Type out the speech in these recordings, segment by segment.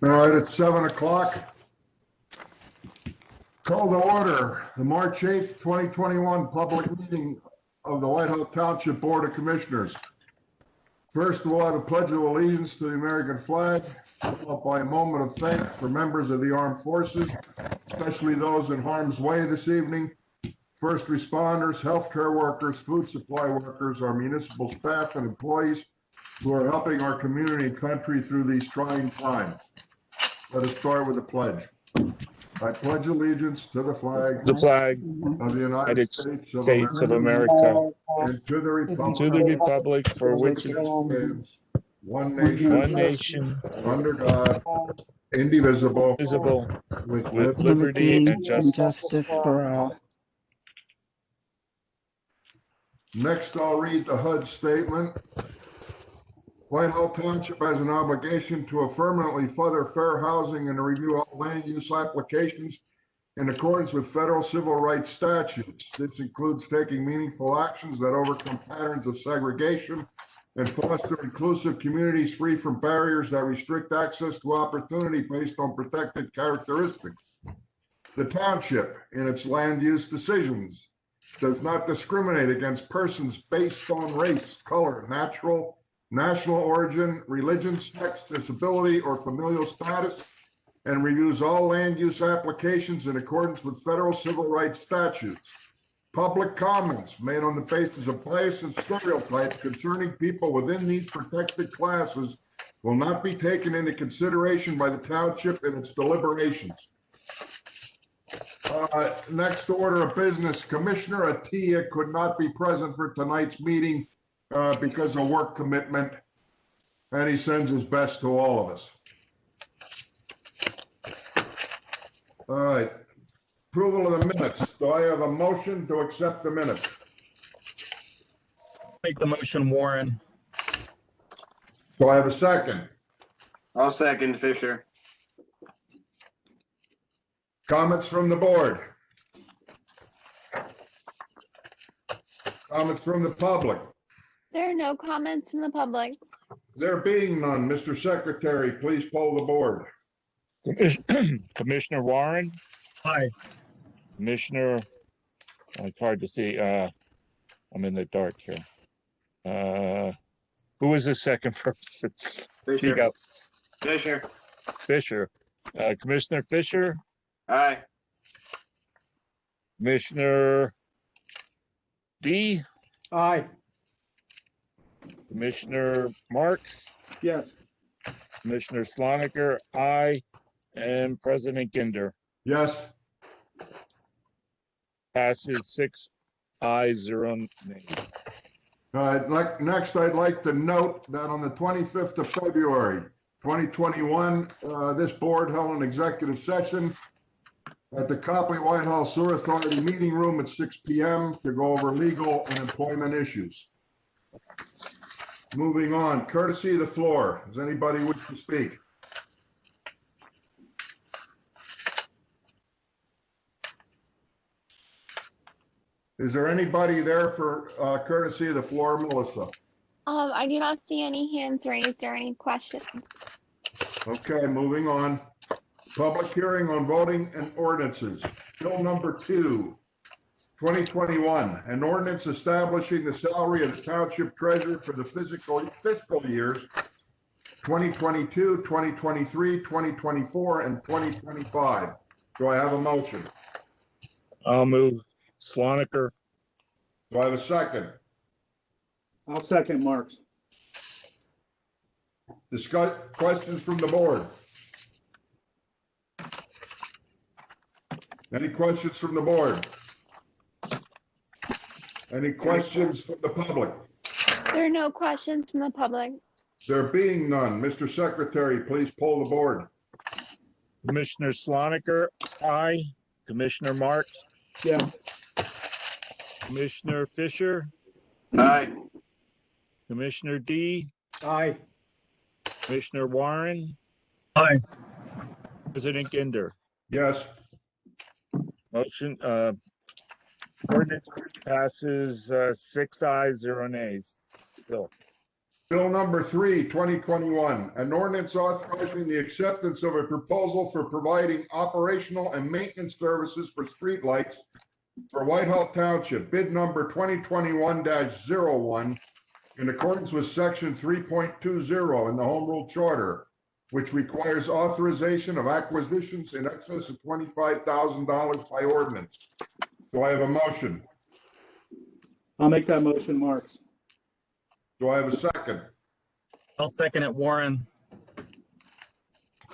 All right, it's 7 o'clock. Call to order the March 8th, 2021 public meeting of the Whitehall Township Board of Commissioners. First, we'll have a pledge of allegiance to the American flag, followed by a moment of thanks for members of the armed forces, especially those in harm's way this evening. First responders, healthcare workers, food supply workers, our municipal staff and employees who are helping our community and country through these trying times. Let us start with the pledge. I pledge allegiance to the flag of the United States of America and to the republic for which it stands, one nation, under God, indivisible, with liberty and justice for all. Next, I'll read the Hud Statement. Whitehall Township has an obligation to affirmatively further fair housing and to review all land use applications in accordance with federal civil rights statutes. This includes taking meaningful actions that overcome patterns of segregation and foster inclusive communities free from barriers that restrict access to opportunity based on protected characteristics. The township, in its land use decisions, does not discriminate against persons based on race, color, national origin, religion, sex, disability, or familial status, and reviews all land use applications in accordance with federal civil rights statutes. Public comments made on the basis of bias and stereotype concerning people within these protected classes will not be taken into consideration by the township in its deliberations. Next order of business, Commissioner Atiyah could not be present for tonight's meeting because of work commitment, and he sends his best to all of us. All right, approval of the minutes. Do I have a motion to accept the minutes? Make the motion, Warren. Do I have a second? I'll second Fisher. Comments from the board? Comments from the public? There are no comments from the public. There being none, Mr. Secretary, please poll the board. Commissioner Warren, Aye. Commissioner, it's hard to see, I'm in the dark here. Who was the second person? Speak up. Fisher. Fisher. Commissioner Fisher, Aye. Commissioner D, Aye. Commissioner Marks, Yes. Commissioner Sloniker, aye, and President Ginder. Yes. Passes 6 ayes, 0 nays. Next, I'd like to note that on the 25th of February, 2021, this board held an executive session at the Copley Whitehall Sewer Authority meeting room at 6 p.m. to go over legal and employment issues. Moving on, courtesy of the floor. Does anybody wish to speak? Is there anybody there for courtesy of the floor, Melissa? I do not see any hands raised or any questions. Okay, moving on. Public hearing on voting and ordinances. Bill number 2, 2021, an ordinance establishing the salary of the township treasurer for the fiscal years 2022, 2023, 2024, and 2025. Do I have a motion? I'll move Sloniker. Do I have a second? I'll second Marks. Discuss questions from the board. Any questions from the board? Any questions from the public? There are no questions from the public. There being none, Mr. Secretary, please poll the board. Commissioner Sloniker, aye. Commissioner Marks, Yeah. Commissioner Fisher, Aye. Commissioner D, Aye. Commissioner Warren, Aye. President Ginder. Yes. Motion, ordinance passes 6 ayes, 0 nays. Bill. Bill number 3, 2021, an ordinance authorizing the acceptance of a proposal for providing operational and maintenance services for streetlights for Whitehall Township, bid number 2021-01, in accordance with section 3.20 in the Home Rule Charter, which requires authorization of acquisitions in excess of $25,000 by ordinance. Do I have a motion? I'll make that motion, Marks. Do I have a second? I'll second it, Warren.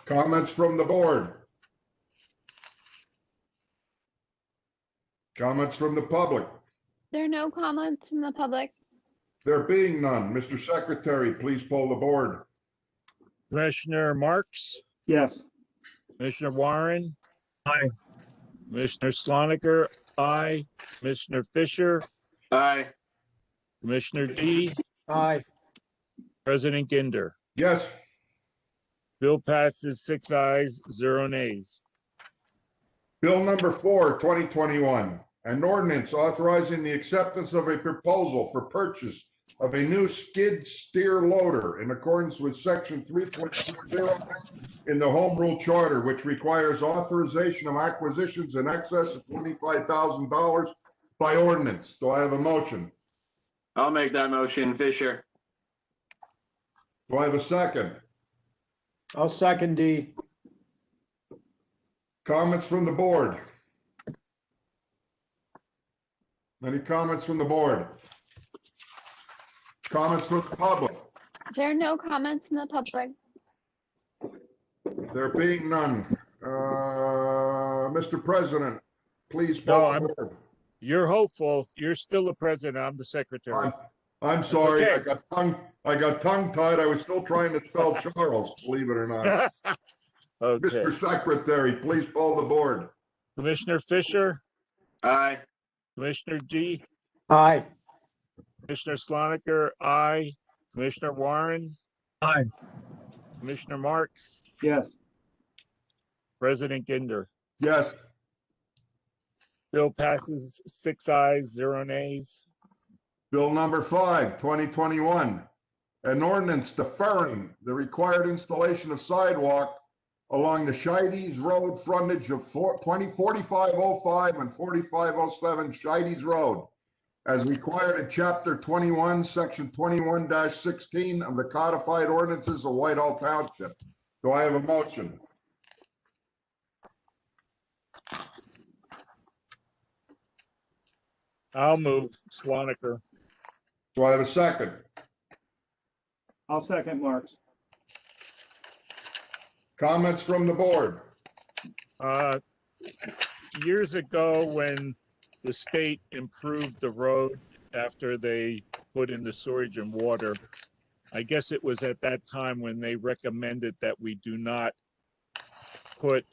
Comments from the board? Comments from the public? There are no comments from the public. There being none, Mr. Secretary, please poll the board. Commissioner Marks, Yes. Commissioner Warren, Aye. Commissioner Sloniker, aye. Commissioner Fisher, Aye. Commissioner D, Aye. President Ginder. Yes, Bill passes 6 ayes, 0 nays. Bill number 4, 2021, an ordinance authorizing the acceptance of a proposal for purchase of a new skid steer loader in accordance with section 3.20 in the Home Rule Charter, which requires authorization of acquisitions in excess of $25,000 by ordinance. Do I have a motion? I'll make that motion, Fisher. Do I have a second? I'll second D. Comments from the board? Any comments from the board? Comments from the public? There are no comments from the public. There being none. Mr. President, please No, poll I'm- the board. You're hopeful. You're still the president. I'm the secretary. I'm sorry, okay. I got tongue tied. I was still trying to spell Charles, believe it or not. Okay. Mr. Secretary, please poll the board. Commissioner Fisher, Aye. Commissioner G, Aye. Commissioner Sloniker, aye. Commissioner Warren, Aye. Commissioner Marks, Yes. President Ginder. Yes, Bill passes 6 ayes, 0 nays. Bill number 5, 2021, an ordinance deferring the required installation of sidewalk along the Shides Road frontage of 4505 and 4507 Shides Road, as required in Chapter 21, Section 21-16 of the Codified Ordinances of Whitehall Township. Do I have a motion? I'll move. Sloniker. Do I have a second? I'll second Marks. Comments from the board? Years ago, when the state improved the road after they put in the sewage and water, I guess it was at that time when they recommended that we do not put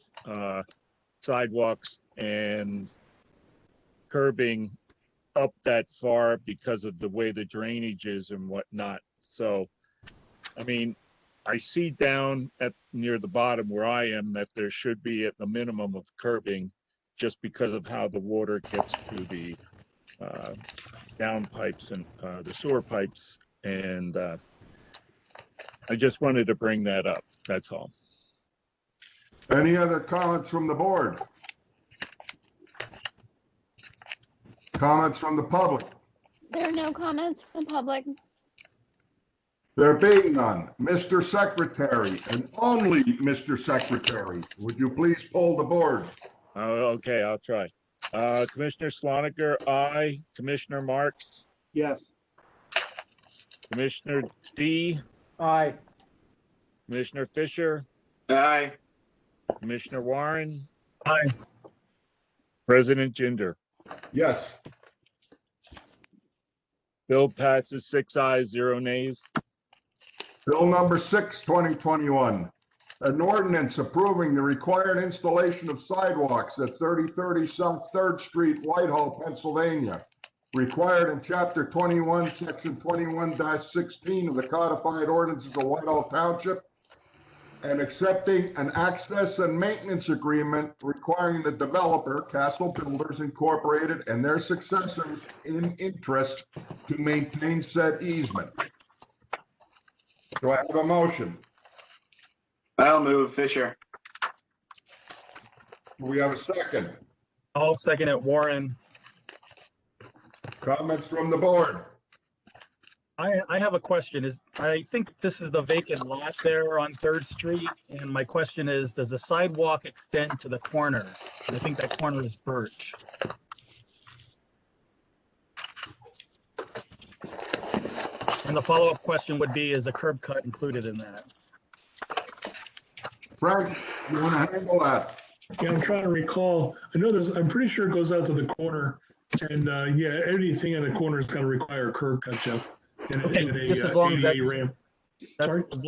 sidewalks and curbing up that far because of the way the drainage is and whatnot. So, I mean, I see down at near the bottom where I am that there should be at the minimum of curbing, just because of how the water gets to the down pipes and the sewer pipes. And I just wanted to bring that up. That's all. Any other comments from the board? Comments from the public? There are no comments from the public. There being none, Mr. Secretary, and only Mr. Secretary, would you please poll the board? Okay, I'll try. Commissioner Sloniker, aye. Commissioner Marks, Yes. Commissioner D, Aye. Commissioner Fisher, Aye. Commissioner Warren, Aye. President Ginder. Yes, Bill passes 6 ayes, 0 nays. Bill number 6, 2021, an ordinance approving the required installation of sidewalks at 3030 South 3rd Street, Whitehall, Pennsylvania, required in Chapter 21, Section 21-16 of the Codified Ordinances of Whitehall Township, and accepting an access and maintenance agreement requiring the developer, Castle Builders Incorporated, and their successors in interest to maintain said easement. Do I have a motion? I'll move Fisher. Do we have a second? I'll second it, Warren. Comments from the board? I have a question. I think this is the vacant lot there on Third Street, and my question is, does the sidewalk extend to the corner? I think that corner is Birch. And the follow-up question would be, is a curb cut included in that? Frank, you want to handle that? Yeah, I'm trying to recall. I know I'm pretty sure it goes out to the corner. And yeah, anything in the corner is going to require a curb cut, Jeff. And Okay, and just as long as ADA that's- ramp. That's Sorry? as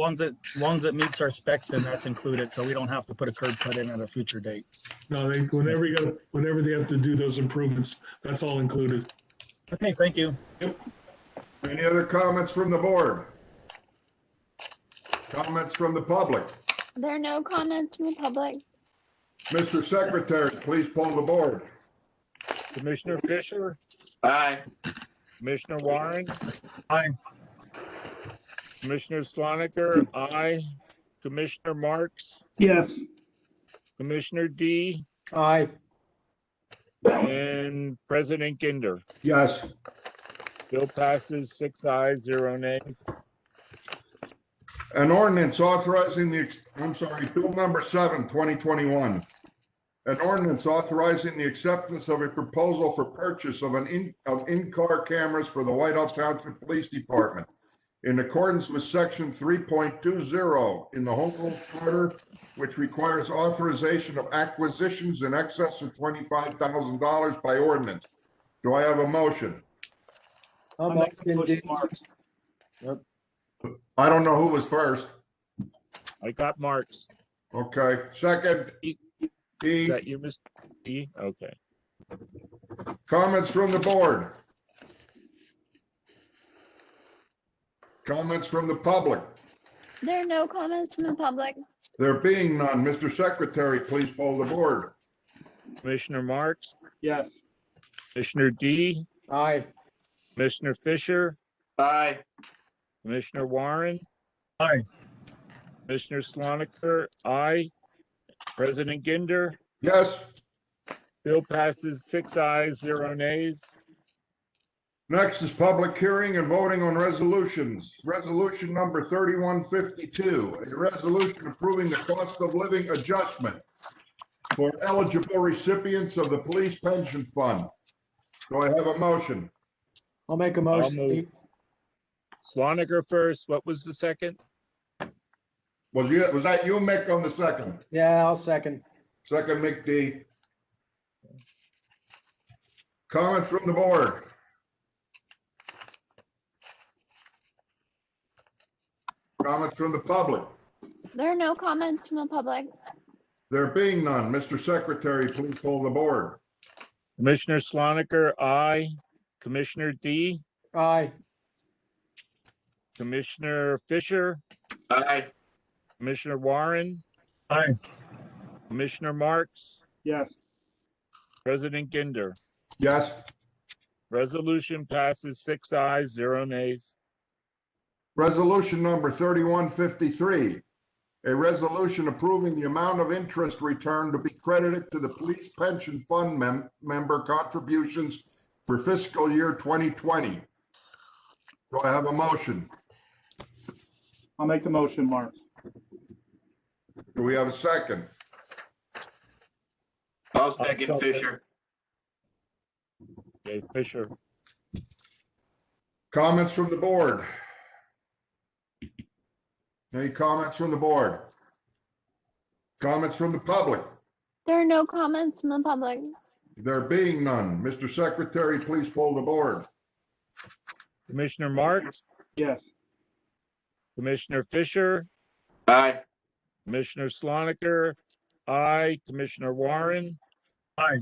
long as it meets our specs, then that's included, so we don't have to put a curb cut in at a future date. No, whenever they have to do those improvements, that's all included. Okay, thank you. Any other comments from the board? Comments from the public? There are no comments from the public. Mr. Secretary, please poll the board. Commissioner Fisher, Aye. Commissioner Warren, Aye. Commissioner Sloniker, aye. Commissioner Marks, Yes. Commissioner D, Aye. and President Ginder. Yes. Bill passes 6 ayes, 0 nays. An ordinance authorizing Bill number 7, 2021. An ordinance authorizing the acceptance of a proposal for purchase of in-car cameras for the Whitehall Township Police Department in accordance with section 3.20 in the Home Rule Charter, which requires authorization of acquisitions in excess of $25,000 by ordinance. Do I have a motion? I'll make the motion, Marks. I don't know who was first. I got Marks. Okay, second. Is D, that you, Mr. D? Okay. comments from the board? Comments from the public? There are no comments from the public. There being none, Mr. Secretary, please poll the board. Commissioner Marks, Yes. Commissioner D, Aye. Commissioner Fisher, Aye. Commissioner Warren, Aye. Commissioner Sloniker, aye. President Ginder, Yes. bill passes 6 ayes, 0 nays. Next is public hearing and voting on resolutions. Resolution number 3152, a resolution approving the cost of living adjustment for eligible recipients of the Police Pension Fund. Do I have a motion? I'll make a I'll motion. move. Sloniker first. What was the second? Was that you, Mick, on the second? Yeah, I'll second. Second, Mick D. Comments from the board? Comments from the public? There are no comments from the public. There being none, Mr. Secretary, please poll the board. Commissioner Sloniker, aye. Commissioner D, Aye. Commissioner Fisher, Aye. Commissioner Warren, Aye. Commissioner Marks, Yes. President Ginder. Yes. Resolution passes 6 ayes, 0 nays. Resolution number 3153, a resolution approving the amount of interest return to be credited to the Police Pension Fund member contributions for fiscal year 2020. Do I have a motion? I'll make the motion, Marks. Do we have a second? I'll second second. Fisher. Okay, Fisher. Comments from the board? Any comments from the board? Comments from the public? There are no comments from the public. There being none, Mr. Secretary, please poll the board. Commissioner Marks, Yes. Commissioner Fisher, Aye. Commissioner Sloniker, aye. Commissioner Warren, Aye.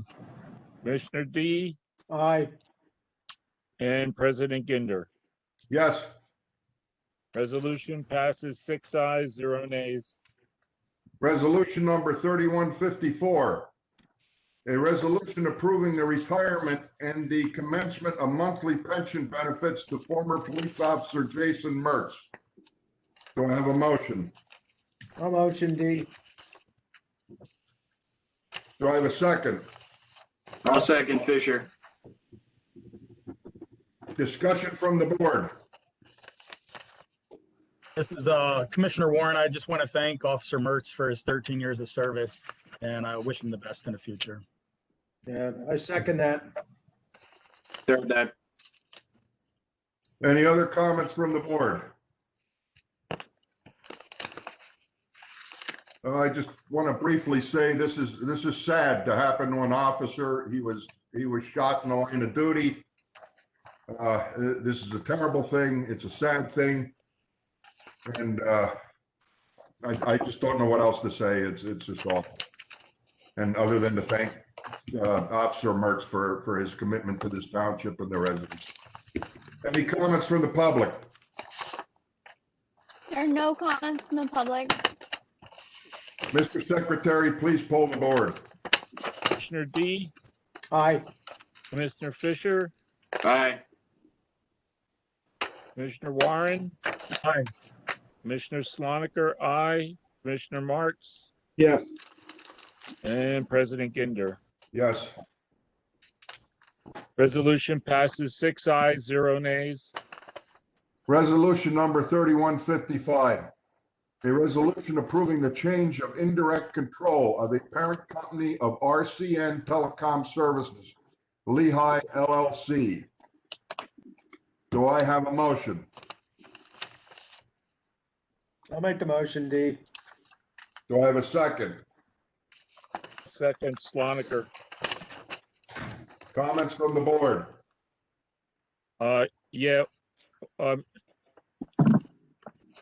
Commissioner D, Aye. and President Ginder. Yes. Resolution passes 6 ayes, 0 nays. Resolution number 3154, a resolution approving the retirement and the commencement of monthly pension benefits to former police officer Jason Mertz. Do I have a motion? I'll motion D. Do I have a second? I'll second Fisher. Discussion from the board. This is Commissioner Warren. I just want to thank Officer Mertz for his 13 years of service, and I wish him the best in the future. Yeah, I second that. Third that. Any other comments from the board? I just want to briefly say this is sad to happen to an officer. He was shot in the line of duty. This is a terrible thing. It's a sad thing, and I just don't know what else to say. It's just awful. And other than to thank Officer Mertz for his commitment to this township and the residents. Any comments from the public? There are no comments from the public. Mr. Secretary, please poll the board. Commissioner D, Aye. Commissioner Fisher, Aye. Commissioner Warren, Aye. Commissioner Sloniker, aye, Commissioner Marks, Yes. and President Ginder. Yes. Resolution passes 6 ayes, 0 nays. Resolution number 3155. A resolution approving the change of indirect control of a parent company of RCN Telecom Services, Lehigh LLC. Do I have a motion? I'll make the motion D. Do I have a second? Second, Sloniker. Comments from the board? Yeah.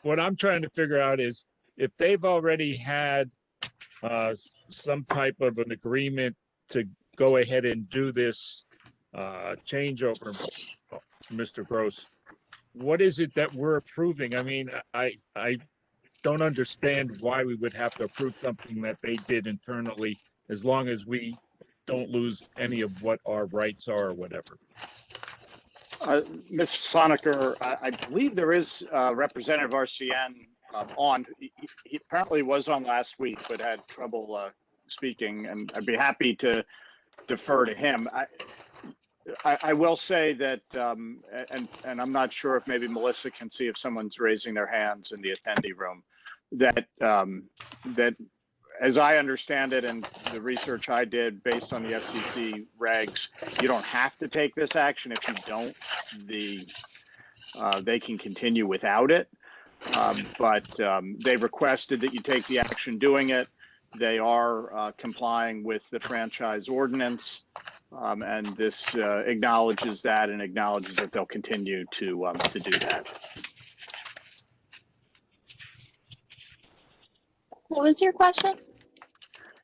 What I'm trying to figure out is if they've already had some type of an agreement to go ahead and do this changeover, Mr. Gross, what is it that we're approving? I mean, I don't understand why we would have to approve something that they did internally, as long as we don't lose any of what our rights are or whatever. Mr. Soniker, I believe there is Representative RCN on. He apparently was on last week, but had trouble speaking, and I'd be happy to defer to him. I will say that, and I'm not sure if maybe Melissa can see if someone's raising their hands in the attendee room, that as I understand it, and the research I did based on the FCC regs, you don't have to take this action. If you don't, they can continue without it. But they requested that you take the action doing it. They are complying with the franchise ordinance, and this acknowledges that and acknowledges that they'll continue to do that. What was your question?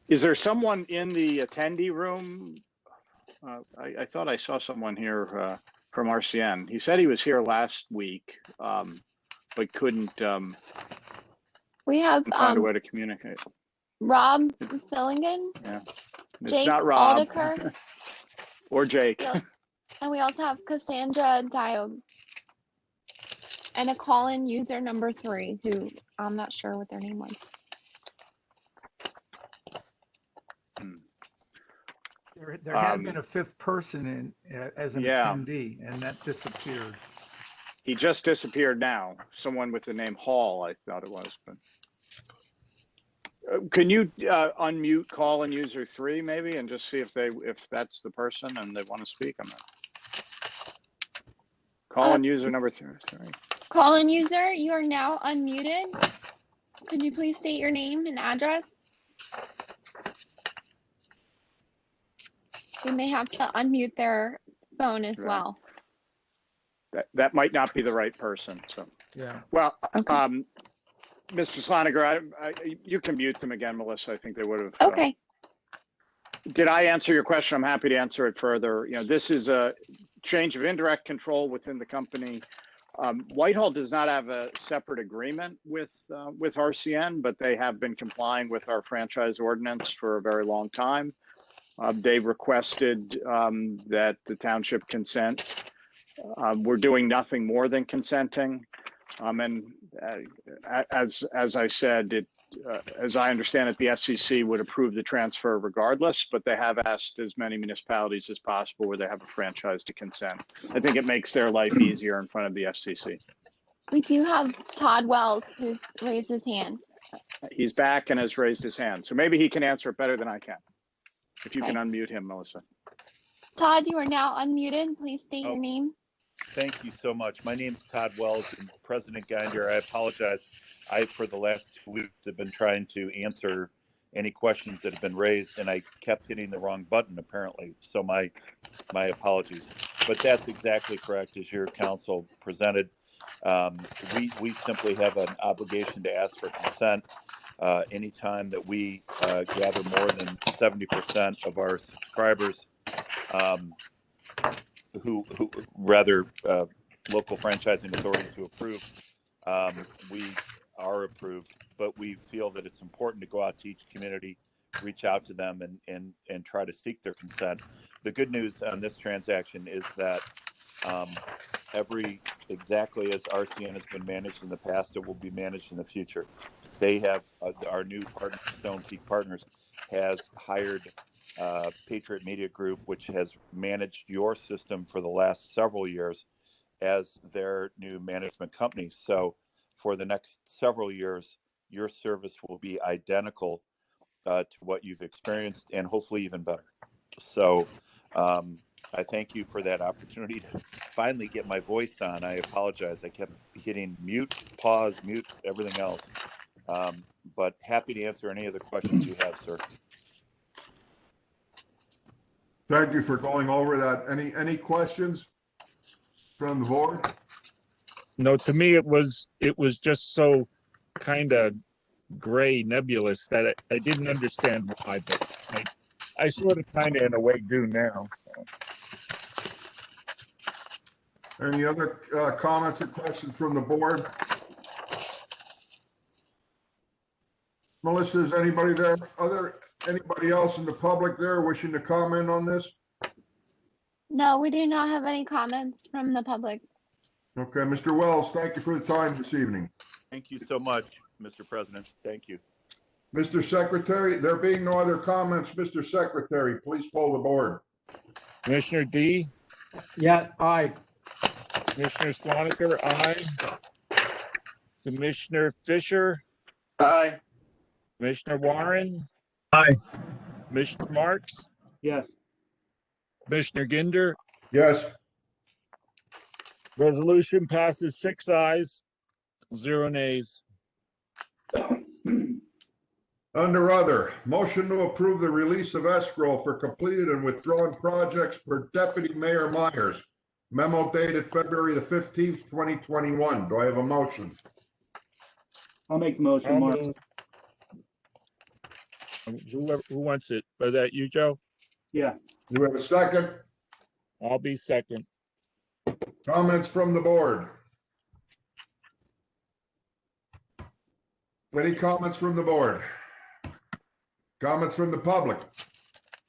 Is there someone in the attendee room? I thought I saw someone here from RCN. He said he was here last week, but couldn't We have find a way to communicate. Rob Filligan, Yeah, it's Jake not Rob Aldeker, or Jake. and we also have Cassandra Diob. And a call-in user number 3, who I'm not sure what their name was. There had been a 5th person in as an Yeah. attendee, and that disappeared. He just disappeared now. Someone with the name Hall, I thought it was. But can you unmute call-in user 3 maybe, and just see if that's the person and they want to speak? I'm not. Call-in user number 3. Call-in user, you are now unmuted. Could you please state your name and address? We may have to unmute their phone as Right. well. That might not be the right person. So, Yeah. well, Okay. Mr. Sloniger, you can mute them again, Melissa. I think they would have. Okay. Did I answer your question? I'm happy to answer it further. You know, this is a change of indirect control within the company. Whitehall does not have a separate agreement with RCN, but they have been complying with our franchise ordinance for a very long time. They've requested that the township consent. We're doing nothing more than consenting. And as I said, as I understand it, the FCC would approve the transfer regardless, but they have asked as many municipalities as possible where they have a franchise to consent. I think it makes their life easier in front of the FCC. We do have Todd Wells who's raised his hand. He's back and has raised his hand, so maybe he can answer it better than I can. If you can Okay. unmute him, Melissa. Todd, you are now unmuted. Please state Oh. your name. Thank you so much. My name is Todd Wells, and President Ginder, I apologize. I, for the last 2 weeks, have been trying to answer any questions that have been raised, and I kept hitting the wrong button, apparently. So my apologies. But that's exactly correct, as your council presented. We simply have an obligation to ask for consent anytime that we gather more than 70% of our subscribers who rather local franchising authorities who approve. We are approved, but we feel that it's important to go out to each community, reach out to them, and try to seek their consent. The good news on this transaction is that exactly as RCN has been managed in the past, it will be managed in the future. They have our new partner, Stone Peak Partners, has hired Patriot Media Group, which has managed your system for the last several years, as their new management company. So for the next several years, your service will be identical to what you've experienced, and hopefully even better. So I thank you for that opportunity to finally get my voice on. I apologize. I kept hitting mute, pause, mute, everything else. But happy to answer any of the questions you have, sir. Thank you for going over that. Any questions from the board? No, to me, it was just so kind of gray, nebulous that I didn't understand why, but I sort of kind of in a way do now. So. Any other comments or questions from the board? Melissa, is anybody there? Anybody else in the public there wishing to comment on this? No, we do not have any comments from the public. Okay, Mr. Wells, thank you for the time this evening. Thank you so much, Mr. President. Thank you. Mr. Secretary, there being no other comments, Mr. Secretary, please poll the board. Commissioner D, Yeah, aye. Commissioner Swaniker, aye. Commissioner Fisher, Aye. Commissioner Warren, Aye. Commissioner Marks, Yes. Commissioner Ginder. Yes. Resolution passes 6 ayes, 0 nays. Under other, motion to approve the release of escrow for completed and withdrawn projects per Deputy Mayor Myers. Memo dated February the 15th, 2021. Do I have a motion? I'll make the motion, I'll Mark. move. Who wants it? Was that you, Joe? Yeah. Do we have a second? I'll be second. Comments from the board? Any comments from the board? Comments from the public?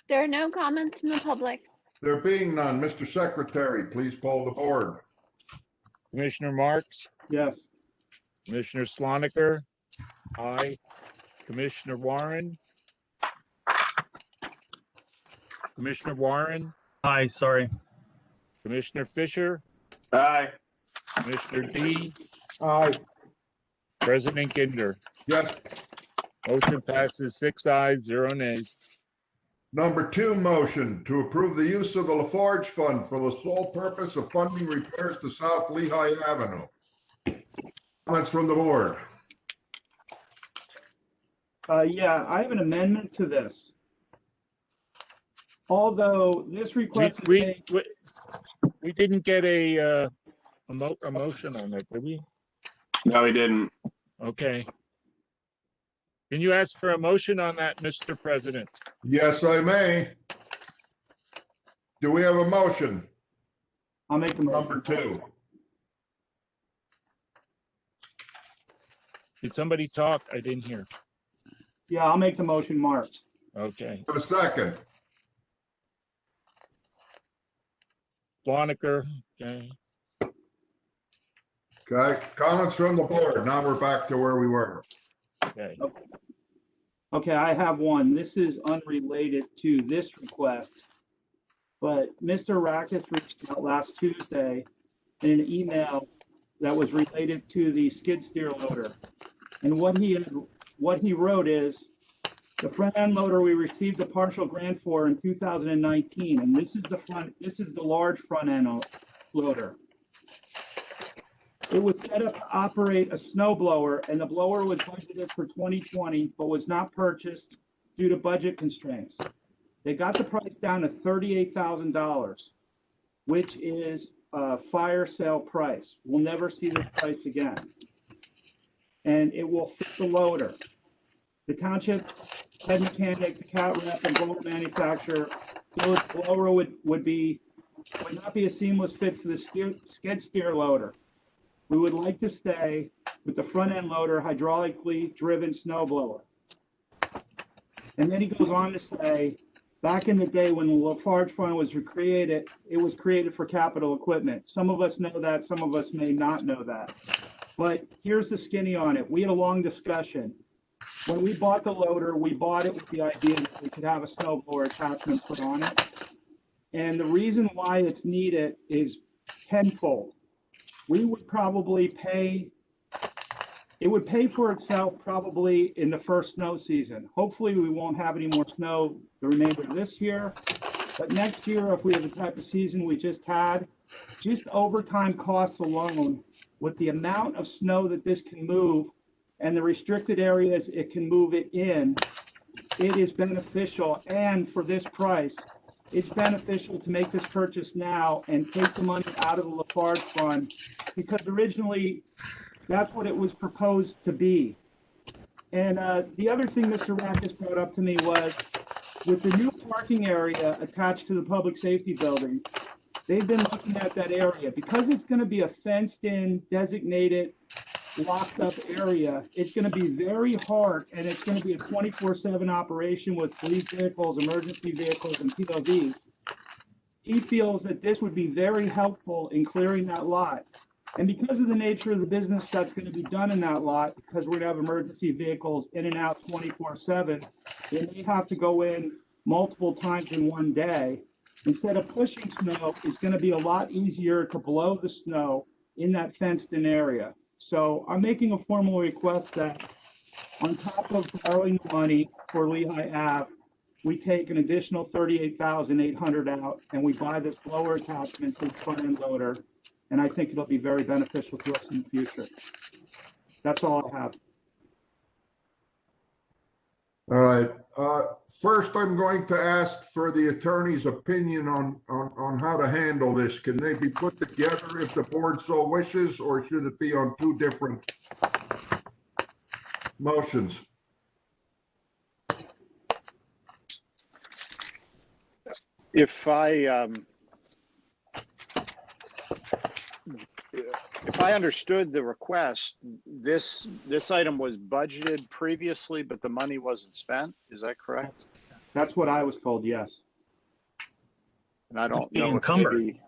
There are no comments from the public. There being none, Mr. Secretary, please poll the board. Commissioner Marks, Yes. Commissioner Swaniker, aye. Commissioner Warren, Commissioner Warren, Aye, sorry. Commissioner Fisher, Aye. Commissioner D, Aye. President Ginder. Yes. Motion passes 6 ayes, 0 nays. Number 2 motion to approve the use of the Laforge Fund for the sole purpose of funding repairs to South Lehigh Avenue. Comments from the board? Yeah, I have an amendment to this. Although this request is made, We didn't get a motion on that, did we? No, he didn't. Okay. Can you ask for a motion on that, Mr. President? Yes, I may. Do we have a motion? I'll make the motion. Number 2. Did somebody talk? I didn't hear. Yeah, I'll make the motion, Mark. Okay. Have a second. Swaniker, okay. Okay, comments from the board. Now we're back to where we were. Okay. Okay, I have one. This is unrelated to this request, but Mr. Rackus reached out last Tuesday in an email that was related to the skid steer loader. And what he wrote is, the front end loader we received a partial grant for in 2019, and this is the large front end loader. It was set up to operate a snow blower, and the blower was budgeted for 2020, but was not purchased due to budget constraints. They got the price down to $38,000, which is a fire sale price. We'll never see this price again. And it will fit the loader. The township head mechanic, the cat rep, and blower manufacturer feel the blower would not be a seamless fit for the skid steer loader. We would like to stay with the front end loader hydraulically driven snow blower. And then he goes on to say, back in the day when the Laforge Fund was created, it was created for capital equipment. Some of us know that, some of us may not know that. But here's the skinny on it. We had a long discussion. When we bought the loader, we bought it with the idea that we could have a snow blower attachment put on it. And the reason why it's needed is tenfold. We would probably it would pay for itself probably in the first snow season. Hopefully we won't have any more snow the remainder of this year. But next year, if we have the type of season we just had, just overtime costs alone, with the amount of snow that this can move and the restricted areas it can move it in, it is beneficial. And for this price, it's beneficial to make this purchase now and take the money out of the Lafarge Fund, because originally that's what it was proposed to be. And the other thing Mr. Rackus brought up to me was, with the new parking area attached to the public safety building, they've been looking at that area. Because it's going to be a fenced-in, designated, locked-up area, it's going to be very hard, and it's going to be a 24/7 operation with police vehicles, emergency vehicles, and POVs. He feels that this would be very helpful in clearing that lot. And because of the nature of the business that's going to be done in that lot, because we're going to have emergency vehicles in and out 24/7, they may have to go in multiple times in one day. Instead of pushing snow, it's going to be a lot easier to blow the snow in that fenced-in area. So I'm making a formal request that on top of borrowing the money for Lehigh Ave, we take an additional $38,800 out and we buy this blower attachment to the front end loader. And I think it'll be very beneficial to us in the future. That's all I have. All right. First, I'm going to ask for the attorney's opinion on how to handle this. Can they be put together if the board so wishes, or should it be on two different motions? If I understood the request, this item was budgeted previously, but the money wasn't spent. Is that correct? That's what I was told, yes. And I don't Be know if encumbered. maybe,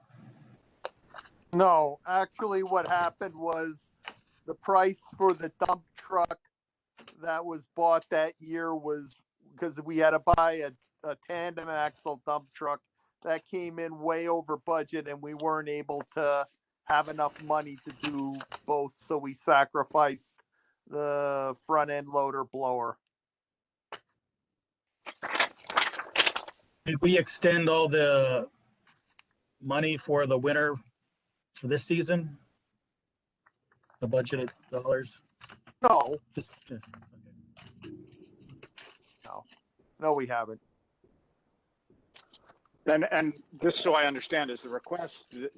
No, actually what happened was the price for the dump truck that was bought that year was because we had to buy a tandem axle dump truck that came in way over budget, and we weren't able to have enough money to do both. So we sacrificed the front end loader blower. Did we extend all the money for the winter for this season? The budgeted dollars? No, Okay. no, we haven't. and just so I understand, is the request to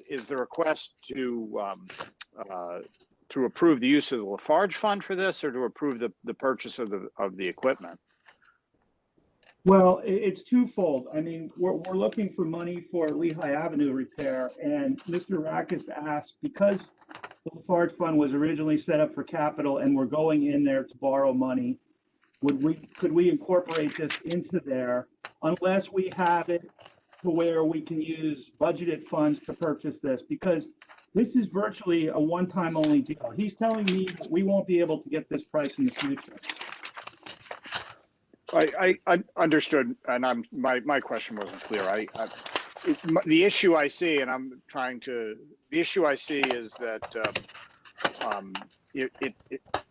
approve the use of the Lafarge Fund for this, or to approve the purchase of the equipment? Well, it's twofold. I mean, we're looking for money for Lehigh Avenue repair, and Mr. Rackus asked, because the Lafarge Fund was originally set up for capital and we're going in there to borrow money, could we incorporate this into there, unless we have it to where we can use budgeted funds to purchase this? Because This is virtually a one-time only deal. He's telling me that we won't be able to get this price in the future. I understood, and my question wasn't clear. The issue I see, and the issue I see is that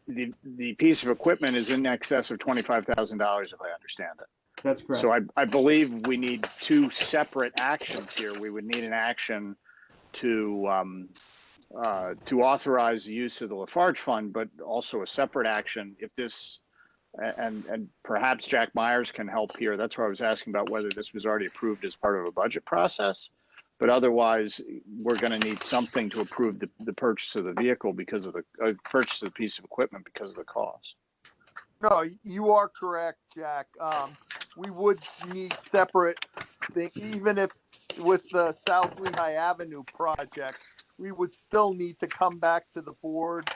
the piece of equipment is in excess of $25,000, if I understand it. That's correct. So I believe we need two separate actions here. We would need an action to authorize the use of the Laforge Fund, but also a separate action if this, and perhaps Jack Myers can help here. That's why I was asking about whether this was already approved as part of a budget process. But otherwise, we're going to need something to approve the purchase of the vehicle because of the purchase of the piece of equipment because of the cost. No, you are correct, Jack. We would need separate thing, even if with the South Lehigh Avenue project, we would still need to come back to the board,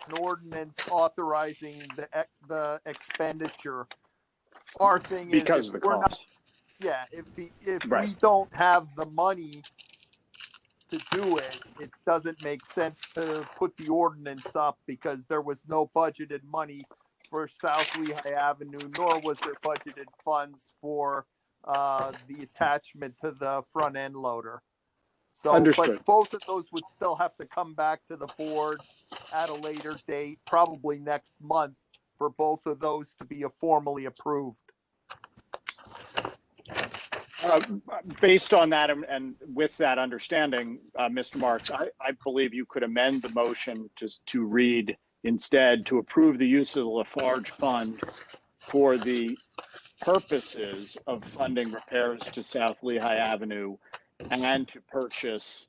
an ordinance authorizing the expenditure. Our thing is because of the cost. Yeah, if Right. we don't have the money to do it, it doesn't make sense to put the ordinance up because there was no budgeted money for South Lehigh Avenue, nor was there budgeted funds for the attachment to the front end loader. So, Understood. but both of those would still have to come back to the board at a later date, probably next month, for both of those to be formally approved. Based on that and with that understanding, Mr. Marks, I believe you could amend the motion to read instead to approve the use of the Laforge Fund for the purposes of funding repairs to South Lehigh Avenue and to purchase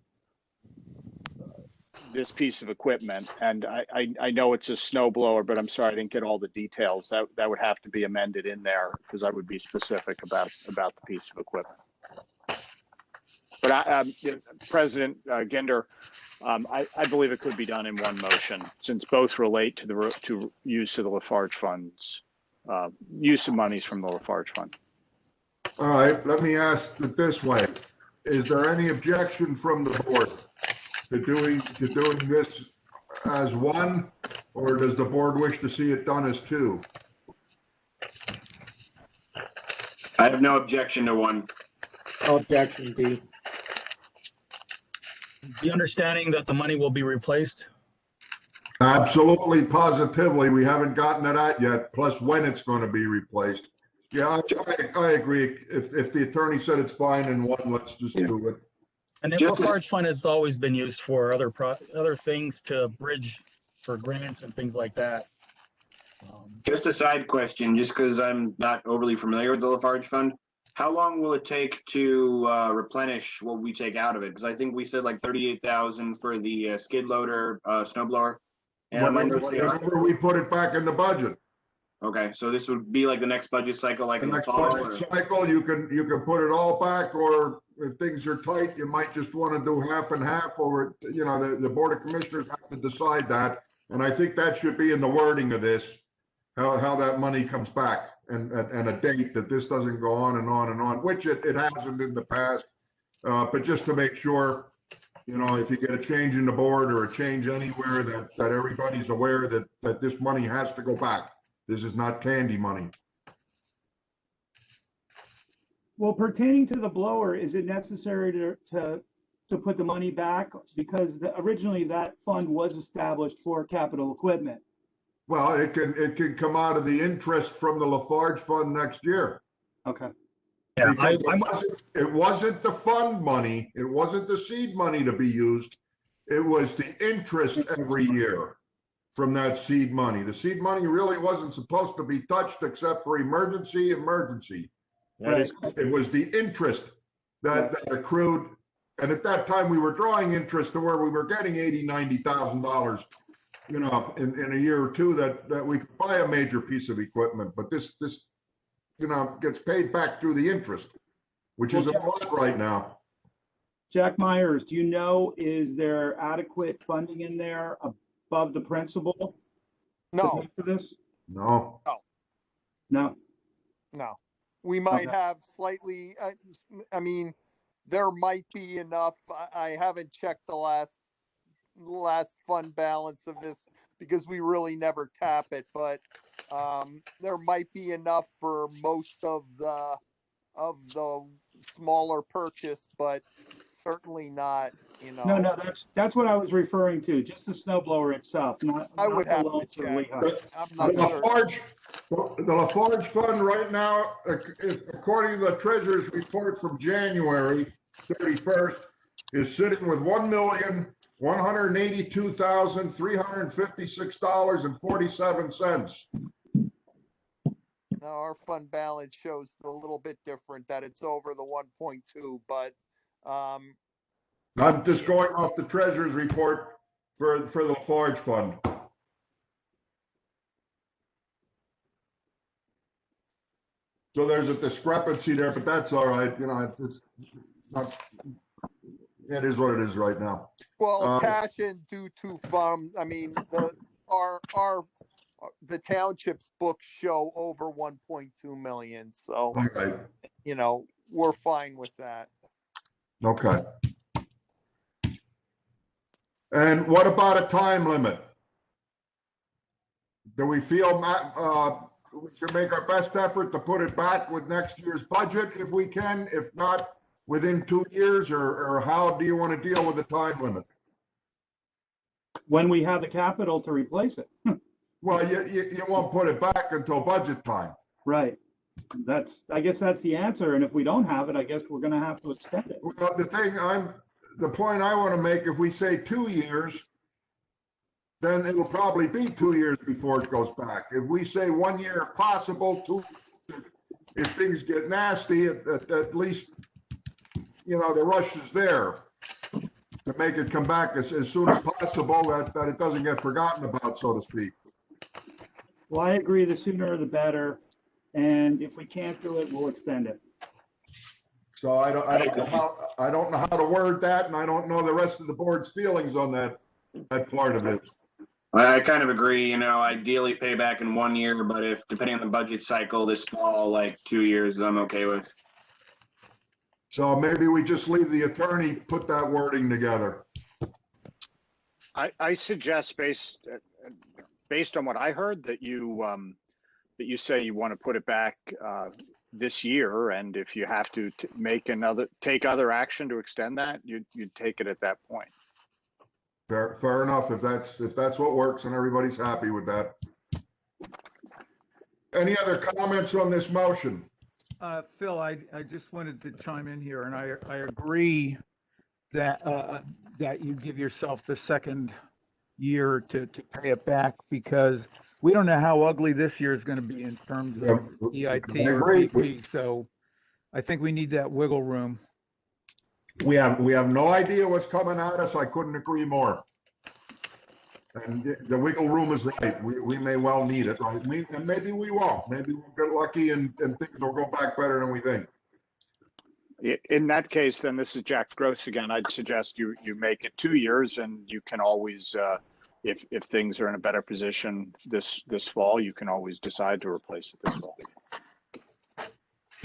this piece of equipment. And I know it's a snow blower, but I'm sorry I didn't get all the details. That would have to be amended in there because I would be specific about the piece of equipment. But President Ginder, I believe it could be done in one motion since both relate to the use of the Laforge funds, use of monies from the Laforge Fund. All right, let me ask it this way. Is there any objection from the board to doing this as one, or does the board wish to see it done as two? I have no objection to one. No objection, D. The understanding that the money will be replaced? Absolutely, positively. We haven't gotten to that yet, plus when it's going to be replaced. Yeah, I agree. If the attorney said it's fine in one, let's just do it. And the Laforge Fund has always been used for other things to bridge for grants and things like that. Just a side question, just because I'm not overly familiar with the Laforge Fund. How long will it take to replenish what we take out of it? Because I think we said like 38,000 for the skid loader, snowblower. And Whenever we put it back in the budget. Okay, so this would be like the next budget cycle, like The in the next fall. budget cycle, you can put it all back, or if things are tight, you might just want to do half and half over, you know, the Board of Commissioners have to decide that. And I think that should be in the wording of this, how that money comes back and a date that this doesn't go on and on and on, which it hasn't in the past. But just to make sure, you know, if you get a change in the board or a change anywhere that everybody's aware that this money has to go back. This is not candy money. Well, pertaining to the blower, is it necessary to put the money back? Because originally that fund was established for capital equipment. Well, it can come out of the interest from the Laforge Fund next year. Okay. Yeah, It wasn't the fund money. It wasn't the seed money to be used. It was the interest every year from that seed money. The seed money really wasn't supposed to be touched except for emergency. Right. It was the interest that accrued. And at that time, we were drawing interest to where we were getting $80,000, $90,000, you know, in a year or two that we could buy a major piece of equipment. But this, you know, gets paid back through the interest, which is a lot right now. Jack Myers, do you know, is there adequate funding in there above the principal? No, For this? No. No. no. We might Okay. have slightly, I mean, there might be enough. I haven't checked the last last fund balance of this because we really never tap it, but there might be enough for most of the smaller purchase, but certainly not, No, that's what I was referring to, just the snow blower itself, not. I would not the have to loan for check. Lehigh. I'm The not certain. Laforge Fund right now, is, according to the treasurer's report from January 31st, is sitting with $1,182,356.47. No, our fund balance shows a little bit different, that it's over the 1.2, but I'm just going off the treasurer's report for the Forage Fund. So there's a discrepancy there, but that's all right. It's not, it is what it is right now. well, cash in due to fund. I mean, the township's books show over 1.2 million, so Okay. we're fine with that. Okay. And what about a time limit? Do we feel we should make our best effort to put it back with next year's budget if we can, if not within 2 years, or how do you want to deal with the time limit? When we have the capital to replace it. Well, you won't put it back until budget time. Right. I guess that's the answer. And if we don't have it, I guess we're gonna have to extend it. Well, the point I want to make, if we say 2 years, then it'll probably be 2 years before it goes back. If we say 1 year if possible, 2, if things get nasty, at least, the rush is there to make it come back as soon as possible, that it doesn't get forgotten about, so to speak. Well, I agree, the sooner the better. And if we can't do it, we'll extend it. So I don't know how to word that, and I don't know the rest of the board's feelings on that part of it. I kind of agree, ideally pay back in 1 year, but if depending on the budget cycle this fall, like 2 years, I'm okay with. So maybe we just leave the attorney put that wording together. I suggest based on what I heard that you say you want to put it back this year, and if you have to take other action to extend that, you'd take it at that point. Fair enough. If that's what works and everybody's happy with that. Any other comments on this motion? Phil, I just wanted to chime in here, and I agree that that you give yourself the second year to pay it back, because we don't know how ugly this year is going to be in terms of EIT or BP. So I think we need that wiggle room. We have no idea what's coming at us. I couldn't agree more. And the wiggle room is right. We may well need it, right? And maybe we won't. Maybe we'll get lucky and things will go back better than we think. In that case, then, this is Jack Gross again. I'd suggest you make it 2 years, and you can always, if things are in a better position this fall, you can always decide to replace it this fall.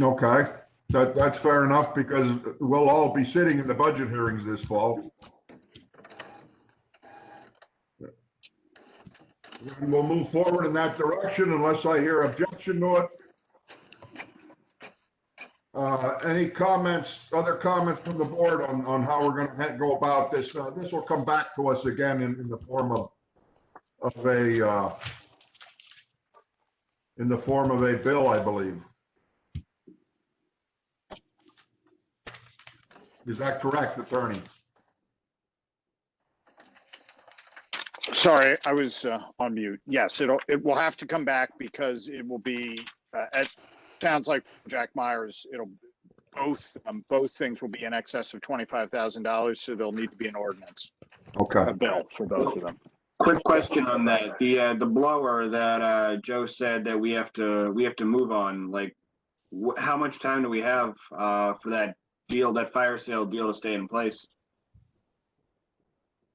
Okay, that's fair enough, because we'll all be sitting in the budget hearings this fall. And we'll move forward in that direction unless I hear objection to it. Any comments, other comments from the board on how we're going to go about this? This will come back to us again in the form of a bill, I believe. Is that correct, attorney? Sorry, I was on mute. Yes, it will have to come back, because it will be. It sounds like Jack Myers. Both things will be in excess of $25,000, so there'll need to be an ordinance. Okay. A bill for both of them. Quick question on that. The blower that Joe said that we have to move on. Like, how much time do we have for that deal, that fire sale deal, to stay in place?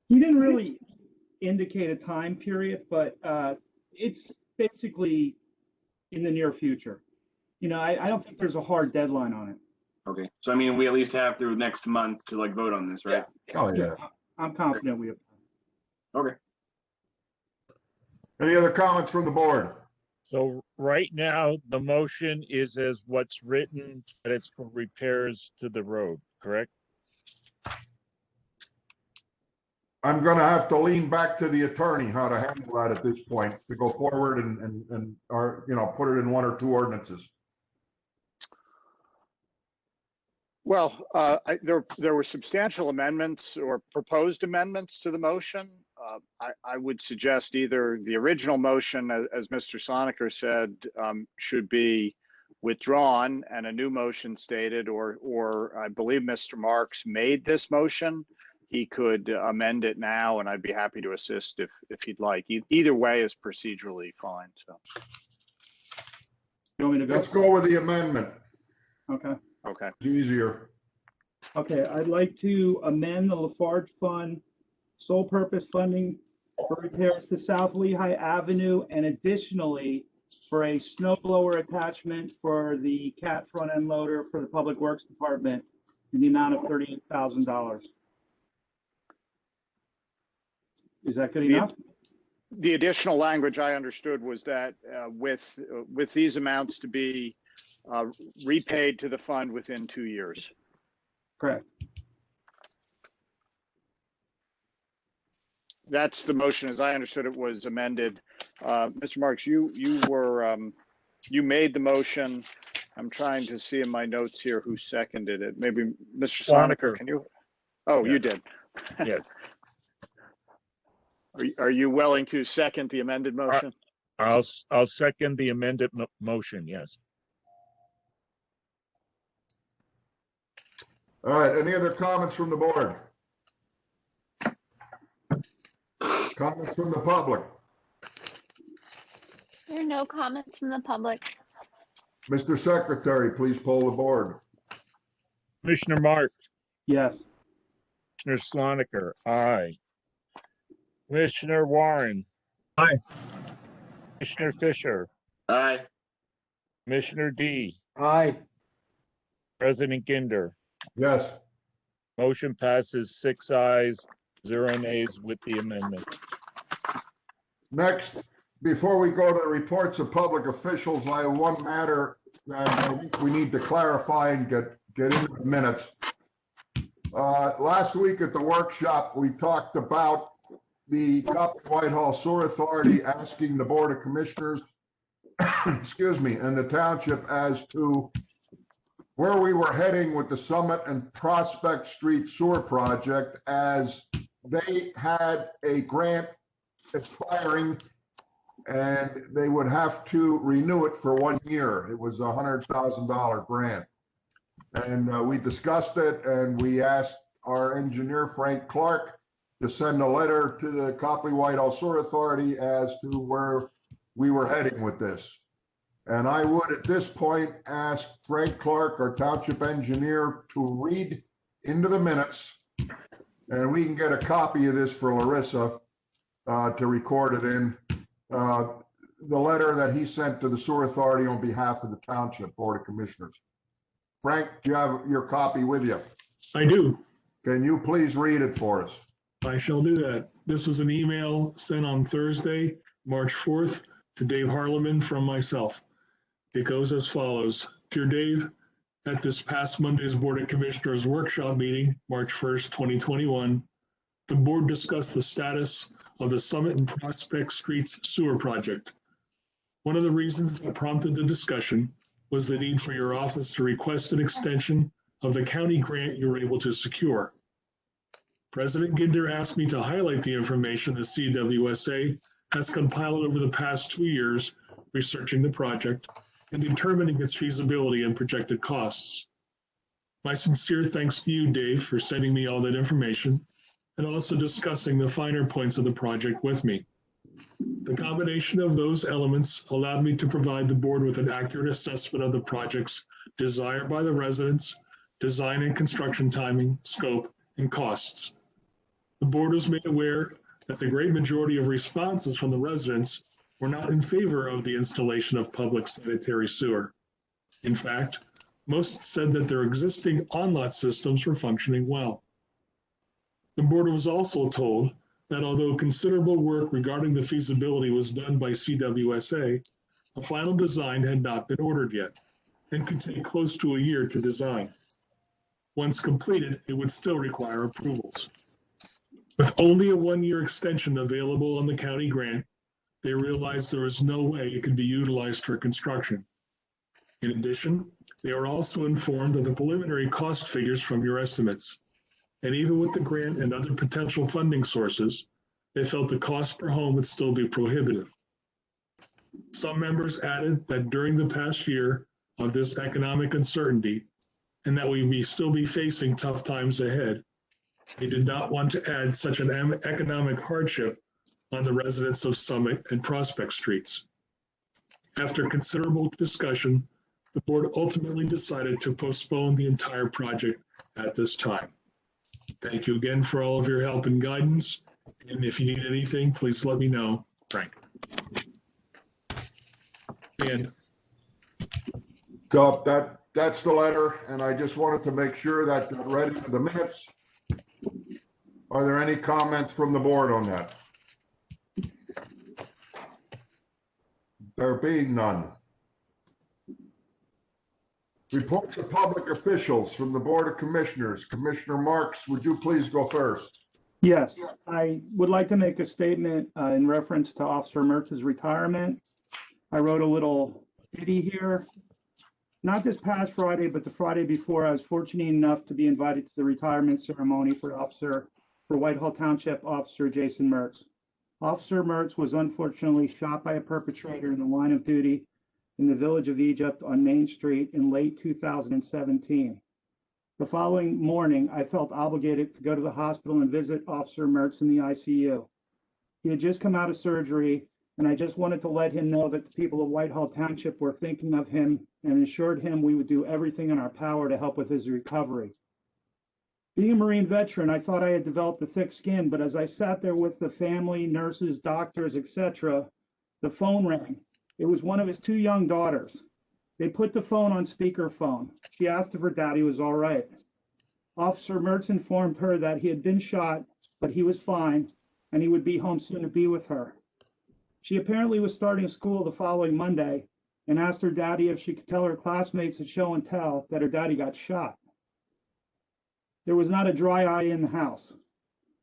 He didn't really indicate a time period, but it's basically in the near future. I don't think there's a hard deadline on it. Okay, so I mean, we at least have through next month to vote on this, right? Oh yeah. I'm confident we have. Okay. Any other comments from the board? So right now, the motion is as what's written, that it's for repairs to the road, correct? I'm gonna have to lean back to the attorney how to handle that at this point, to go forward and or, you know, put it in one or two ordinances. Well, there were substantial amendments or proposed amendments to the motion. I would suggest either the original motion, as Mr. Soniker said, should be withdrawn and a new motion stated, or I believe Mr. Marks made this motion. He could amend it now, and I'd be happy to assist if he'd like. Either way is procedurally fine. So, You want me to go? Let's go with the amendment. Okay. okay. It's easier. Okay, I'd like to amend the Laforge Fund sole purpose funding for repairs to South Lehigh Avenue, and additionally for a snow blower attachment for the cat front end loader for the Public Works Department in the amount of $38,000. Is that good enough? The additional language I understood was that with these amounts to be repaid to the fund within 2 years. Correct. That's the motion as I understood it was amended. Mr. Marks, you made the motion. I'm trying to see in my notes here who seconded it. Maybe Mr. Soniker, can you? Oh, Yeah. You did. Yes. Are you willing to second the amended motion? I'll second the amended motion, yes. All right, any other comments from the board? Comments from the public? There are no comments from the public. Mr. Secretary, please poll the board. Commissioner Marks, Yes. Commissioner Sloniker, aye. Commissioner Warren. Aye. Commissioner Fisher, Aye. Commissioner D, Aye. President Ginder. Yes. Motion passes 6 ayes, 0 nays with the amendment. Next, before we go to the reports of public officials, I have one matter that I think we need to clarify and get into the minutes. Last week at the workshop, we talked about the Whitehall Sewer Authority asking the Board of Commissioners, excuse me, and the township as to where we were heading with the Summit and Prospect Street Sewer Project, as they had a grant expiring and they would have to renew it for 1 year. It was a $100,000 grant. And we discussed it, and we asked our engineer, Frank Clark, to send a letter to the Whitehall Sewer Authority as to where we were heading with this. And I would at this point ask Frank Clark, our township engineer, to read into the minutes, and we can get a copy of this for Larissa to record it in, the letter that he sent to the Sewer Authority on behalf of the Township Board of Commissioners. Frank, do you have your copy with you? I do. Can you please read it for us? I shall do that. This was an email sent on Thursday, March 4th, to Dave Harleman from myself. It goes as follows. Dear Dave, at this past Monday's Board of Commissioners workshop meeting, March 1st, 2021, the board discussed the status of the Summit and Prospect Streets sewer project. One of the reasons that prompted the discussion was the need for your office to request an extension of the county grant you were able to secure. President Ginder asked me to highlight the information the CWSA has compiled over the past 2 years researching the project and determining its feasibility and projected costs. My sincere thanks to you, Dave, for sending me all that information and also discussing the finer points of the project with me. The combination of those elements allowed me to provide the board with an accurate assessment of the project's desired by the residents, design and construction timing, scope, and costs. The board was made aware that the great majority of responses from the residents were not in favor of the installation of public sanitary sewer. In fact, most said that their existing on-lot systems were functioning well. The board was also told that although considerable work regarding the feasibility was done by CWSA, a final design had not been ordered yet and could take close to a year to design. Once completed, it would still require approvals. With only a one-year extension available on the county grant, they realized there was no way it could be utilized for construction. In addition, they were also informed of the preliminary cost figures from your estimates. And even with the grant and other potential funding sources, they felt the cost per home would still be prohibitive. Some members added that during the past year of this economic uncertainty, and that we may still be facing tough times ahead, they did not want to add such an economic hardship on the residents of Summit and Prospect Streets. After considerable discussion, the board ultimately decided to postpone the entire project at this time. Thank you again for all of your help and guidance. And if you need anything, please let me know. Frank. And So that's the letter, and I just wanted to make sure that they're ready for the minutes. Are there any comments from the board on that? There being none. Reports of public officials from the Board of Commissioners. Commissioner Marks, would you please go first? Yes, I would like to make a statement in reference to Officer Mertz's retirement. I wrote a little ditty here. Not this past Friday, but the Friday before, I was fortunate enough to be invited to the retirement ceremony for Whitehall Township Officer Jason Mertz. Officer Mertz was unfortunately shot by a perpetrator in the line of duty in the village of Egypt on Main Street in late 2017. The following morning, I felt obligated to go to the hospital and visit Officer Mertz in the ICU. He had just come out of surgery, and I just wanted to let him know that the people of Whitehall Township were thinking of him and assured him we would do everything in our power to help with his recovery. Being a Marine veteran, I thought I had developed a thick skin, but as I sat there with the family, nurses, doctors, etc., the phone rang. It was one of his two young daughters. They put the phone on speakerphone. She asked if her daddy was all right. Officer Mertz informed her that he had been shot, but he was fine, and he would be home soon to be with her. She apparently was starting school the following Monday and asked her daddy if she could tell her classmates at show and tell that her daddy got shot. There was not a dry eye in the house.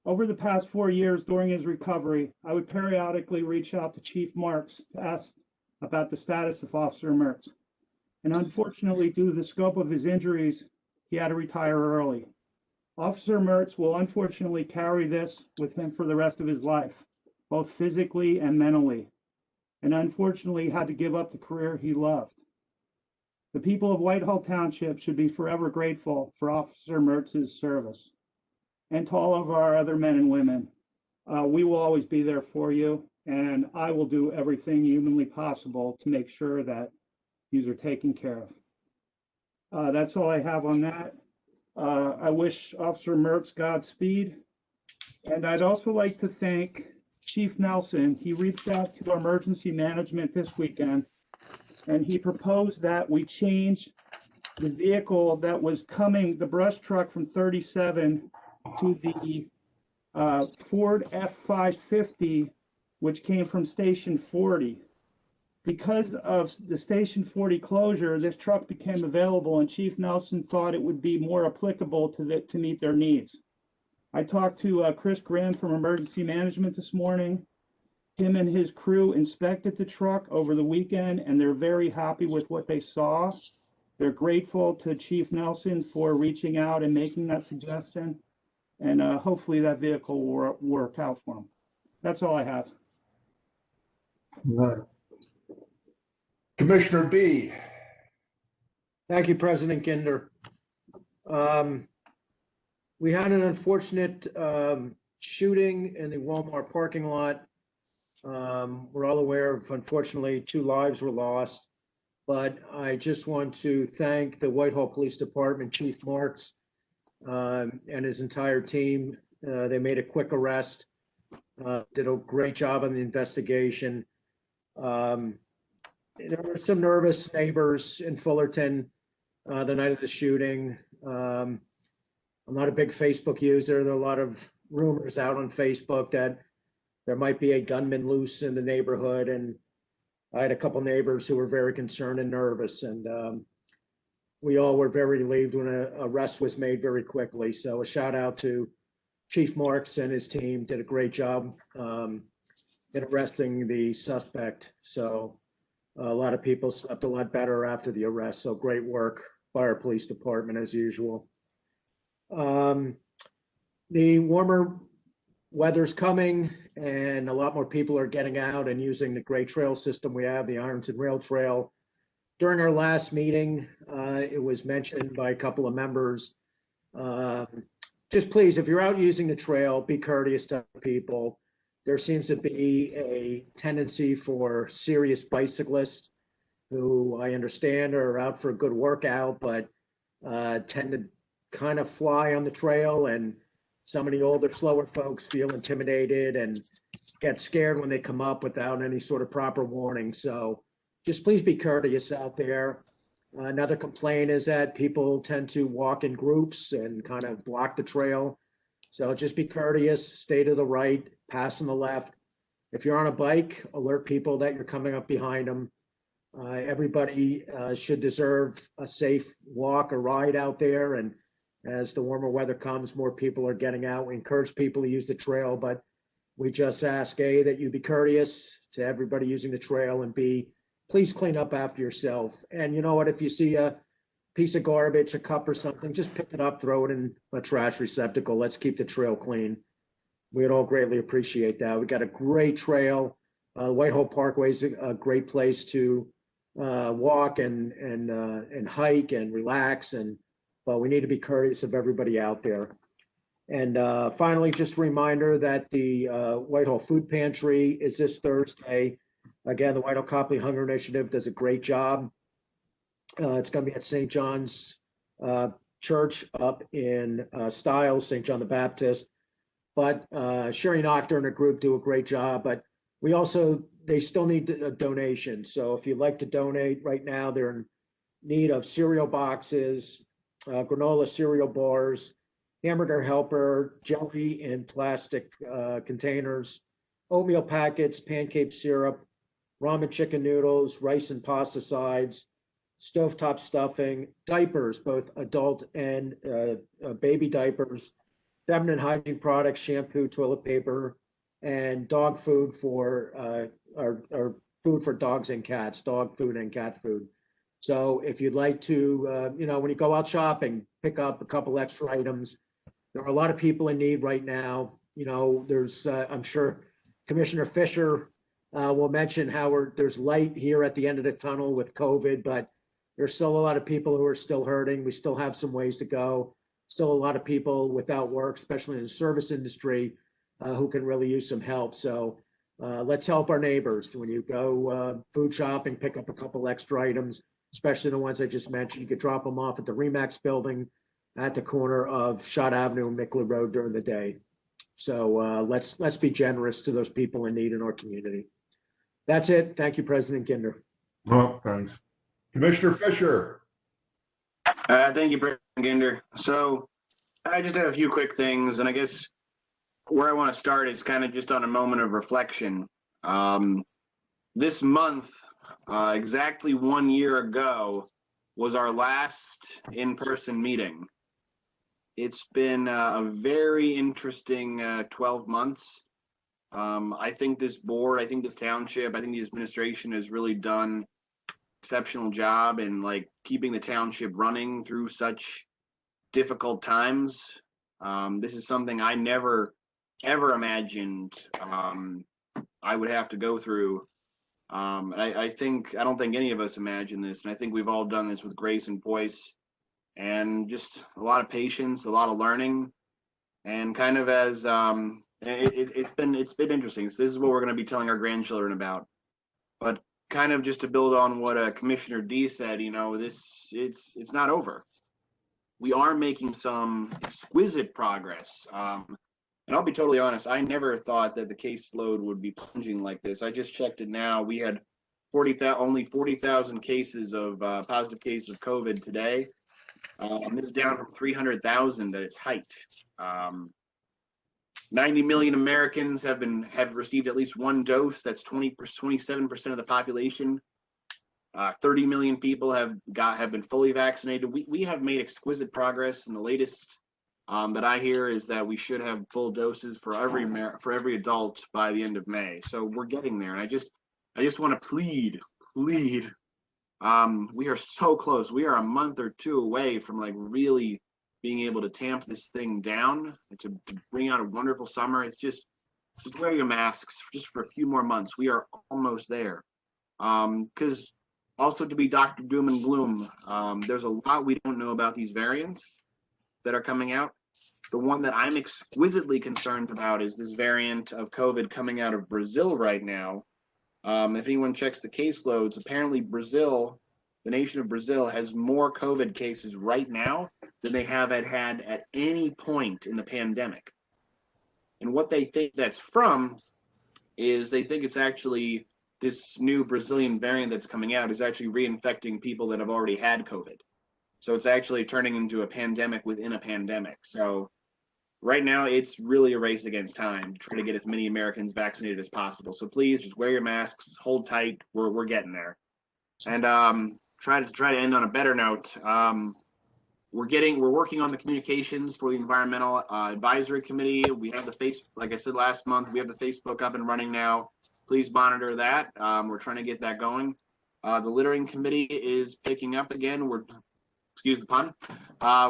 Over the past 4 years during his recovery, I would periodically reach out to Chief Marks to ask about the status of Officer Mertz. And unfortunately, due to the scope of his injuries, he had to retire early. Officer Mertz will unfortunately carry this with him for the rest of his life, both physically and mentally, and unfortunately had to give up the career he loved. The people of Whitehall Township should be forever grateful for Officer Mertz's service. And to all of our other men and women, we will always be there for you, and I will do everything humanly possible to make sure that you are taken care of. That's all I have on that. I wish Officer Mertz Godspeed, and I'd also like to thank Chief Nelson. He reached out to our emergency management this weekend, and he proposed that we change the vehicle that was coming, the brush truck from 37 to the Ford F-550, which came from Station 40. Because of the Station 40 closure, this truck became available, and Chief Nelson thought it would be more applicable to meet their needs. I talked to Chris Grand from Emergency Management this morning. Him and his crew inspected the truck over the weekend, and they're very happy with what they saw. They're grateful to Chief Nelson for reaching out and making that suggestion, and hopefully that vehicle will work out for them. That's all I have. All right. Commissioner B. Thank you, President Kinder. We had an unfortunate shooting in the Walmart parking lot. We're all aware of, unfortunately, 2 lives were lost, but I just want to thank the Whitehall Police Department, Chief Marks, and his entire team. They made a quick arrest, did a great job on the investigation. There were some nervous neighbors in Fullerton the night of the shooting. I'm not a big Facebook user. There are a lot of rumors out on Facebook that there might be a gunman loose in the neighborhood, and I had a couple neighbors who were very concerned and nervous, and we all were very relieved when an arrest was made very quickly. So a shout out to Chief Marks and his team, did a great job in arresting the suspect. So a lot of people slept a lot better after the arrest. So great work by our police department as usual. The warmer weather's coming and a lot more people are getting out and using the great trail system we have, the Ironton Rail Trail. During our last meeting, it was mentioned by a couple of members. Just please, if you're out using the trail, be courteous to people. There seems to be a tendency for serious bicyclists who I understand are out for a good workout, but tend to kind of fly on the trail, and some of the older, slower folks feel intimidated and get scared when they come up without any sort of proper warning. So just please be courteous out there. Another complaint is that people tend to walk in groups and kind of block the trail. So just be courteous, stay to the right, pass on the left. If you're on a bike, alert people that you're coming up behind them. Everybody should deserve a safe walk or ride out there. And as the warmer weather comes, more people are getting out. We encourage people to use the trail, but we just ask A, that you be courteous to everybody using the trail, and B, please clean up after yourself. And you know what, if you see a piece of garbage, a cup or something, just pick it up, throw it in a trash receptacle. Let's keep the trail clean. We'd all greatly appreciate that. We got a great trail. Whitehall Parkway is a great place to walk and hike and relax, but we need to be courteous of everybody out there. And finally, just a reminder that the Whitehall Food Pantry is this Thursday. Again, the Whitehall Copley Hunger Initiative does a great job. It's going to be at St. John's Church up in Stiles, St. John the Baptist. But Sherry Nocturne and her group do a great job. But they still need a donation. So if you'd like to donate right now, they're in need of cereal boxes, granola cereal bars, hamburger helper, jelly in plastic containers, oatmeal packets, pancake syrup, ramen chicken noodles, rice and pasta sides, stovetop stuffing, diapers, both adult and baby diapers, feminine hygiene products, shampoo, toilet paper, and dog food for our food for dogs and cats, dog food and cat food. So if you'd like to, when you go out shopping, pick up a couple extra items. There are a lot of people in need right now. There's, I'm sure Commissioner Fisher will mention how there's light here at the end of the tunnel with COVID, but there's still a lot of people who are still hurting. We still have some ways to go. Still a lot of people without work, especially in the service industry, who can really use some help. So let's help our neighbors. When you go food shopping, pick up a couple extra items, especially the ones I just mentioned. You could drop them off at the Remax building at the corner of Shott Avenue and Mickley Road during the day. So let's be generous to those people in need in our community. That's it. Thank you, President Ginder. Well, thanks. Commissioner Fisher. Thank you, President Ginder. So I just have a few quick things, and I guess where I want to start is kind of just on a moment of reflection. This month, exactly 1 year ago, was our last in-person meeting. It's been a very interesting 12 months. I think this board, I think this township, I think the administration has really done an exceptional job in keeping the township running through such difficult times. This is something I never ever imagined I would have to go through. I don't think any of us imagined this, and I think we've all done this with grace and poise, and just a lot of patience, a lot of learning, and kind of as it's been interesting. So this is what we're going to be telling our grandchildren about. But kind of just to build on what Commissioner D said, it's not over. We are making some exquisite progress. And I'll be totally honest, I never thought that the caseload would be plunging like this. I just checked it now. We had only 40,000 cases of positive cases of COVID today. This is down from 300,000 at its height. 90 million Americans have received at least one dose. That's 27% of the population. 30 million people have been fully vaccinated. We have made exquisite progress, and the latest that I hear is that we should have full doses for every adult by the end of May. So we're getting there, and I just want to plead. We are so close. We are a month or two away from like really being able to tamp this thing down and to bring out a wonderful summer. It's just wear your masks just for a few more months. We are almost there. Because also, to be Dr. Doom and Gloom, there's a lot we don't know about these variants that are coming out. The one that I'm exquisitely concerned about is this variant of COVID coming out of Brazil right now. If anyone checks the caseloads, apparently Brazil, the nation of Brazil, has more COVID cases right now than they have had at any point in the pandemic. And what they think that's from is they think it's actually this new Brazilian variant that's coming out is actually reinfecting people that have already had COVID. So it's actually turning into a pandemic within a pandemic. So right now it's really a race against time to try to get as many Americans vaccinated as possible. So please just wear your masks, hold tight. We're getting there. And try to end on a better note. We're working on the communications for the environmental advisory committee. We have like I said last month, we have the Facebook up and running now. Please monitor that. We're trying to get that going. The littering committee is picking up again. Excuse the pun.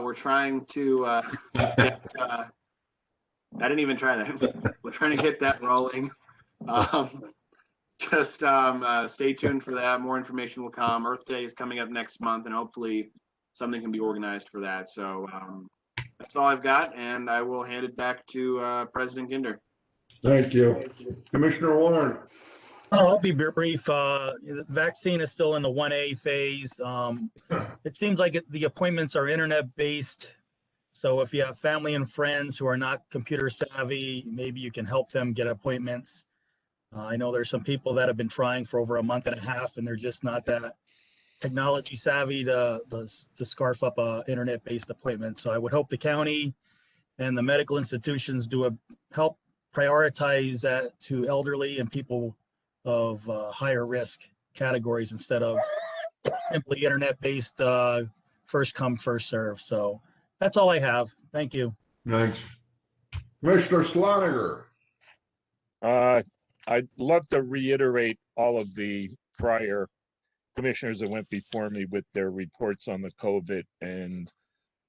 We're trying to get, I didn't even try that. We're trying to get that rolling. Stay tuned for that. More information will come. Earth Day is coming up next month, and hopefully something can be organized for that. So that's all I've got, and I will hand it back to President Ginder. Thank you. Commissioner Warren. I'll be brief. The vaccine is still in the 1A phase. It seems like the appointments are internet-based. So if you have family and friends who are not computer savvy, maybe you can help them get appointments. I know there's some people that have been trying for over a month and a half, and they're just not that technology savvy to scarf up a internet-based appointment. So I would hope the county and the medical institutions help prioritize that to elderly and people of higher risk categories instead of simply internet-based first come, first serve. So that's all I have. Thank you. Thanks. Commissioner Sloniger. I'd love to reiterate all of the prior commissioners that went before me with their reports on the COVID and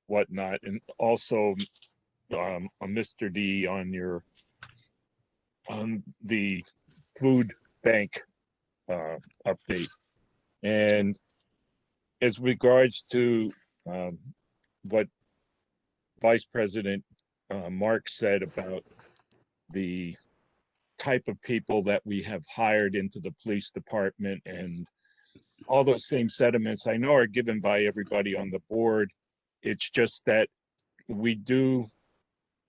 whatnot, and also Mr. D on the food bank update. And as regards to what Vice President Mark said about the type of people that we have hired into the police department and all those same sentiments I know are given by everybody on the board. It's just that we do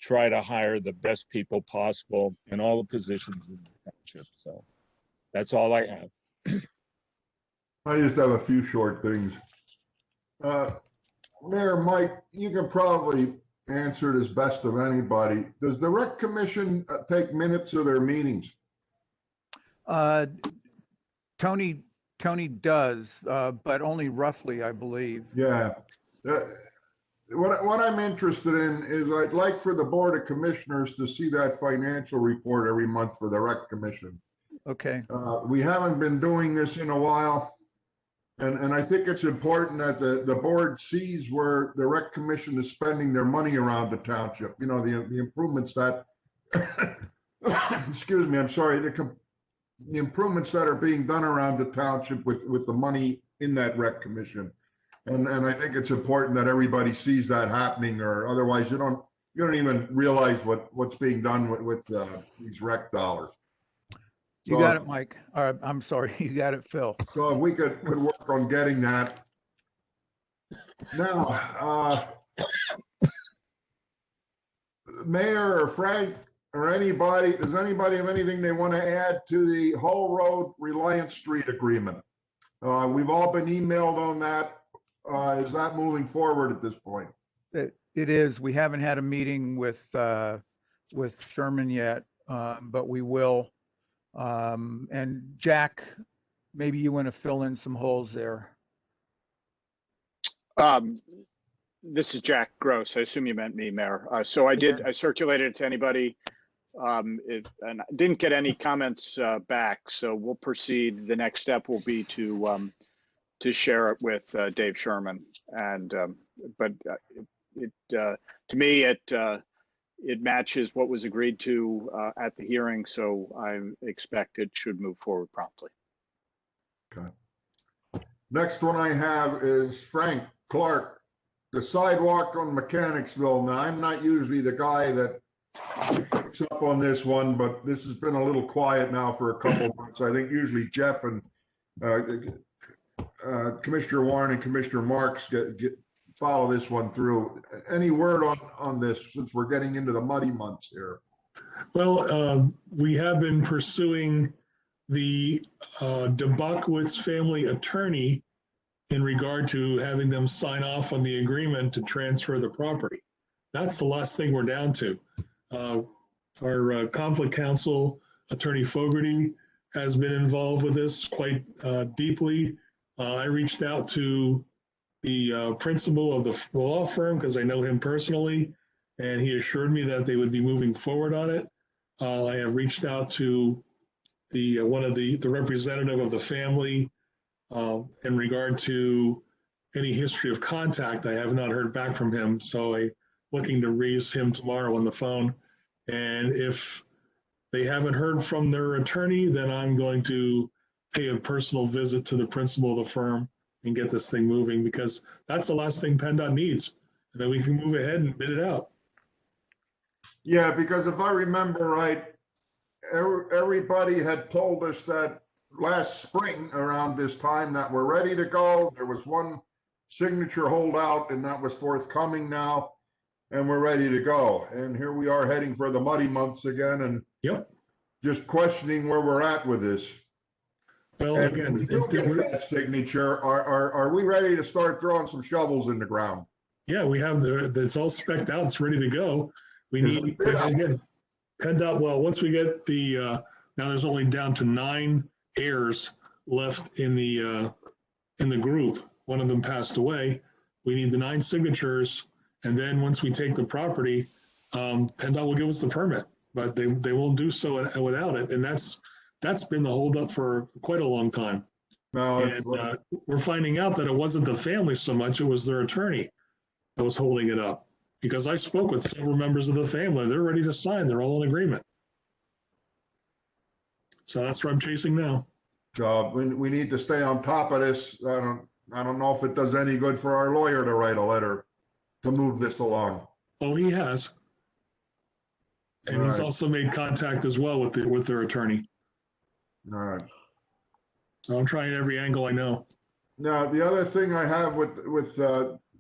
try to hire the best people possible in all the positions in the township. So that's all I have. I just have a few short things. Mayor Mike, you can probably answer it as best of anybody. Does the Rec Commission take minutes of their meetings? Tony does, but only roughly, I believe. Yeah. What I'm interested in is I'd like for the Board of Commissioners to see that financial report every month for the Rec Commission. Okay. We haven't been doing this in a while. And I think it's important that the board sees where the Rec Commission is spending their money around the township. You know, the improvements that, excuse me, I'm sorry, the improvements that are being done around the township with the money in that Rec Commission. And I think it's important that everybody sees that happening, or otherwise you don't even realize what's being done with these rec dollars. You got it, Mike. I'm sorry, you got it, Phil. So if we could work on getting that. Now, Mayor or Frank or anybody, does anybody have anything they want to add to the Hull Road Reliance Street agreement? We've all been emailed on that. Is that moving forward at this point? It is. We haven't had a meeting with with Sherman yet, but we will. And Jack, maybe you want to fill in some holes there. This is Jack Gross. I assume you meant me, Mayor. So I circulated it to anybody. And I didn't get any comments back. So we'll proceed. The next step will be to share it with Dave Sherman. And to me, it matches what was agreed to at the hearing. So I expect it should move forward promptly. Okay. Next one I have is Frank Clark, the sidewalk on Mechanicsville. Now, I'm not usually the guy that picks up on this one, but this has been a little quiet now for a couple of months. I think usually Jeff and Commissioner Warren and Commissioner Marks follow this one through. Any word on this, since we're getting into the muddy months here? Well, we have been pursuing the DeBakowitz family attorney in regard to having them sign off on the agreement to transfer the property. That's the last thing we're down to. Our conflict counsel, Attorney Fogarty, has been involved with this quite deeply. I reached out to the principal of the law firm because I know him personally, and he assured me that they would be moving forward on it. I have reached out to the one of the representative of the family in regard to any history of contact. I have not heard back from him, so I'm looking to raise him tomorrow on the phone. And if they haven't heard from their attorney, then I'm going to pay a personal visit to the principal of the firm and get this thing moving, because that's the last thing PennDOT needs. And then we can move ahead and bid it out. Yeah, because if I remember right, everybody had told us that last spring around this time that we're ready to go. There was one signature holdout, and that was forthcoming now, and we're ready to go. And here we are heading for the muddy months again, and just questioning where we're at with this. Well, and again, if we do get that signature, are we ready to start throwing some shovels in the ground? Yeah, we have it's all spec'd out. It's ready to go. We need, again, PennDOT, well, once we get the, now there's only down to 9 heirs left in the group. One of them passed away. We need the 9 signatures. And then once we take the property, PennDOT will give us the permit, but they won't do so without it. And that's been the holdup for quite a long time. No, and we're finding out that it wasn't the family so much, it was their attorney that was holding it up. Because I spoke with several members of the family. They're ready to sign. They're all in agreement. So that's what I'm chasing now. So we need to stay on top of this. I don't know if it does any good for our lawyer to write a letter to move this along. Oh, he has. And he's also made contact as well with their attorney. All right. So I'm trying every angle I know. Now, the other thing I have with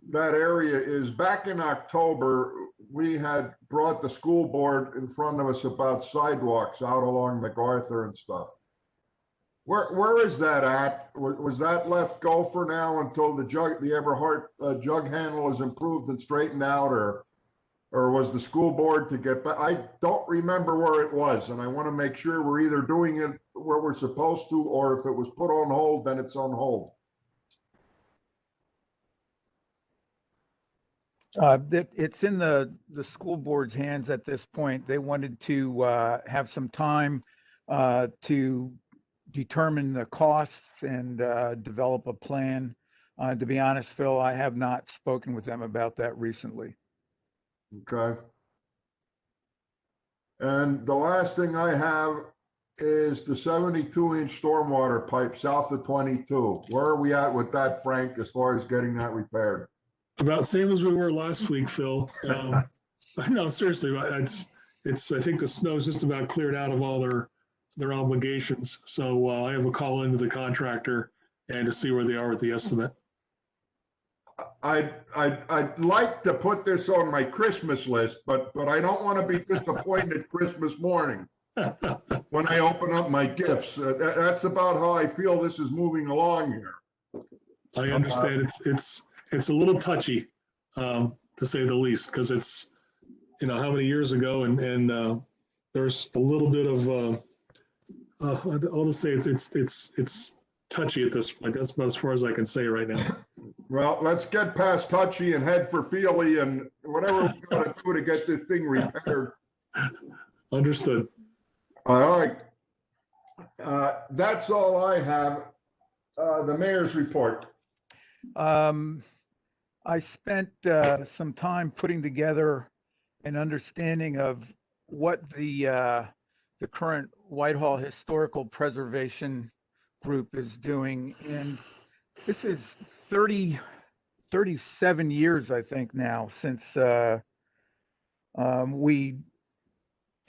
that area is back in October, we had brought the school board in front of us about sidewalks out along MacArthur and stuff. Where is that at? Was that left go for now until the Everhart jug handle is improved and straightened out, or was the school board to get back? I don't remember where it was, and I want to make sure we're either doing it where we're supposed to, or if it was put on hold, then it's on hold. It's in the school board's hands at this point. They wanted to have some time to determine the costs and develop a plan. To be honest, Phil, I have not spoken with them about that recently. Okay. And the last thing I have is the 72-inch stormwater pipe south of 22. Where are we at with that, Frank, as far as getting that repaired? About same as we were last week, Phil. No, seriously, it's. I think the snow's just about cleared out of all their obligations. So I have a call into the contractor and to see where they are with the estimate. I'd like to put this on my Christmas list, but I don't want to be disappointed Christmas morning when I open up my gifts. That's about how I feel this is moving along here. I understand it's a little touchy, to say the least, because how many years ago, and there's a little bit of, I'll just say it's touchy at this point. That's about as far as I can say right now. Well, let's get past touchy and head for feely and whatever we gotta do to get this thing repaired. Understood. All right. That's all I have. The mayor's report. I spent some time putting together an understanding of what the current Whitehall Historical Preservation Group is doing, and this is 37 years, I think, now since we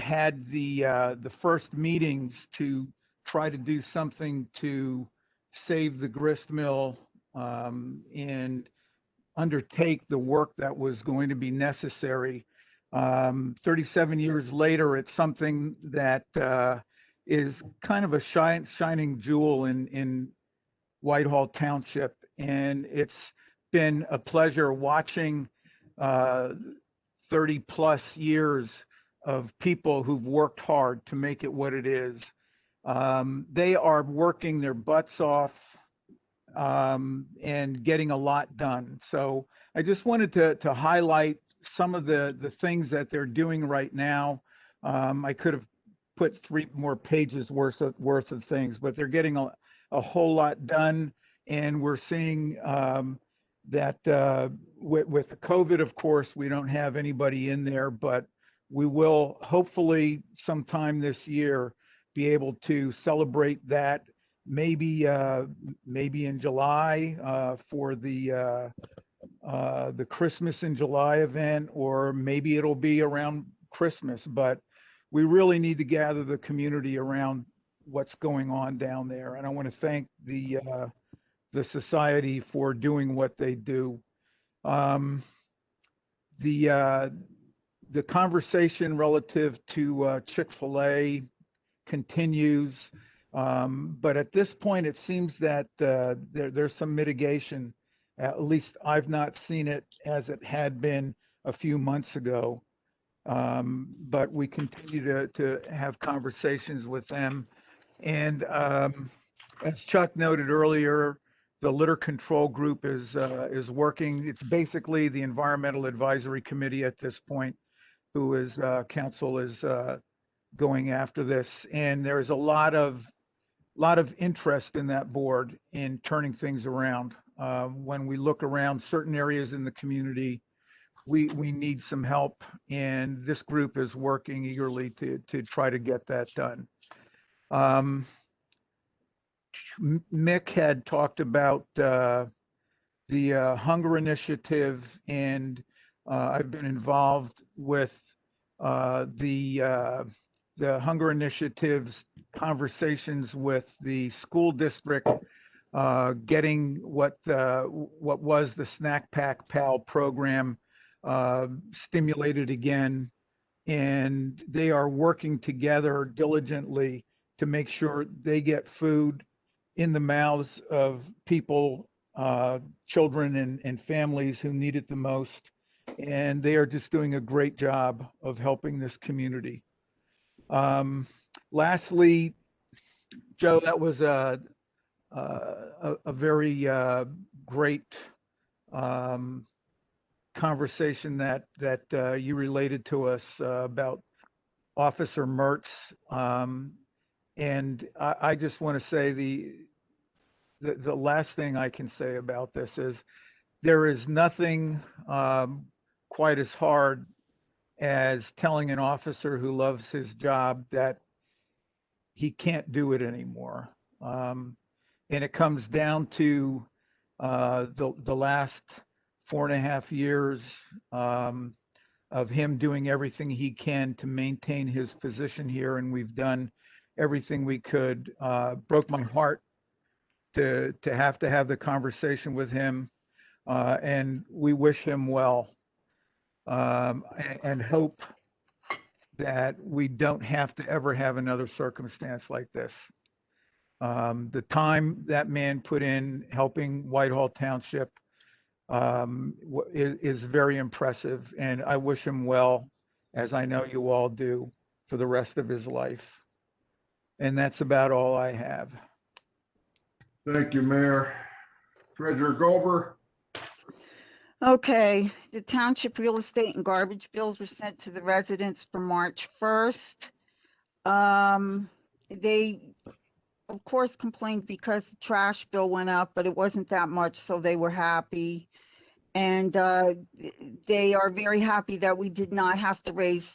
had the first meetings to try to do something to save the grist mill and undertake the work that was going to be necessary. 37 years later, it's something that is kind of a shining jewel in Whitehall Township. And it's been a pleasure watching 30 plus years of people who've worked hard to make it what it is. They are working their butts off and getting a lot done. So I just wanted to highlight some of the things that they're doing right now. I could have put 3 more pages worth of things, but they're getting a whole lot done. And we're seeing that with the COVID, of course, we don't have anybody in there, but we will hopefully sometime this year be able to celebrate that, maybe in July for the Christmas in July event, or maybe it'll be around Christmas. But we really need to gather the community around what's going on down there. And I want to thank the society for doing what they do. The conversation relative to Chick-fil-A continues, but at this point, it seems that there's some mitigation. At least I've not seen it as it had been a few months ago. But we continue to have conversations with them. And as Chuck noted earlier, the litter control group is working. It's basically the Environmental Advisory Committee at this point, who is council is going after this. And there's a lot of interest in that board in turning things around. When we look around certain areas in the community, we need some help, and this group is working eagerly to try to get that done. Mick had talked about the hunger initiative, and I've been involved with the hunger initiative's conversations with the school district, getting what was the Snack Pack Pal program stimulated again, and they are working together diligently to make sure they get food in the mouths of people, children and families who need it the most. And they are just doing a great job of helping this community. Lastly, Joe, that was a very great conversation that you related to us about Officer Mertz. And I just want to say the last thing I can say about this is there is nothing quite as hard as telling an officer who loves his job that he can't do it anymore. And it comes down to the last 4.5 years of him doing everything he can to maintain his position here. And we've done everything we could. Broke my heart to have the conversation with him. And we wish him well, and hope that we don't have to ever have another circumstance like this. The time that man put in helping Whitehall Township is very impressive, and I wish him well as I know you all do, for the rest of his life. And that's about all I have. Thank you, Mayor. Treasurer Gober. Okay, the township real estate and garbage bills were sent to the residents for March 1st. They, of course, complained because the trash bill went up, but it wasn't that much, so they were happy. And they are very happy that we did not have to raise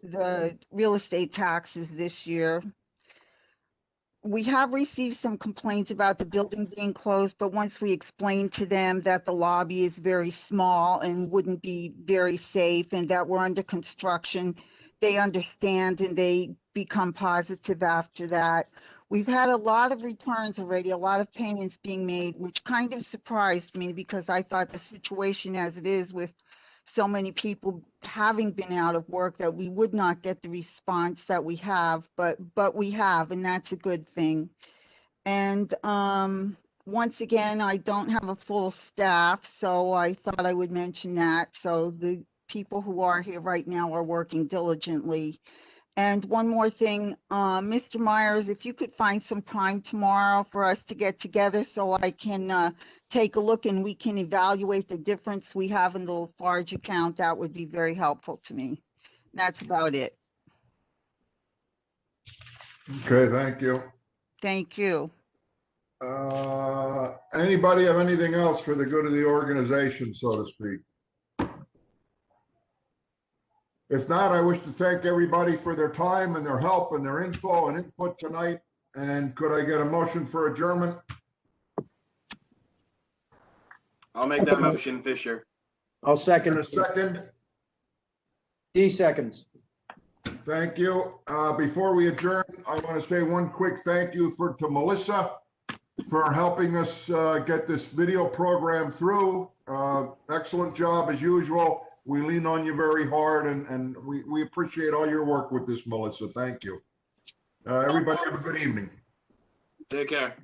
the real estate taxes this year. We have received some complaints about the building being closed, but once we explained to them that the lobby is very small and wouldn't be very safe and that we're under construction, they understand and they become positive after that. We've had a lot of returns already, a lot of payments being made, which kind of surprised me because I thought the situation as it is with so many people having been out of work that we would not get the response that we have, but we have, and that's a good thing. And once again, I don't have a full staff, so I thought I would mention that. So the people who are here right now are working diligently. And one more thing, Mr. Myers, if you could find some time tomorrow for us to get together so I can take a look and we can evaluate the difference we have in the Laforge account, that would be very helpful to me. That's about it. Okay, thank you. Thank you. Anybody have anything else for the good of the organization, so to speak? If not, I wish to thank everybody for their time and their help and their info and input tonight. And could I get a motion for adjournment? I'll make that motion, Fisher. I'll second And a it. second. D seconds. Thank you. Before we adjourn, I want to say one quick thank you to Melissa for helping us get this video program through. Excellent job as usual. We lean on you very hard and we appreciate all your work with this, Melissa. Thank you. Everybody have a good evening. Take care.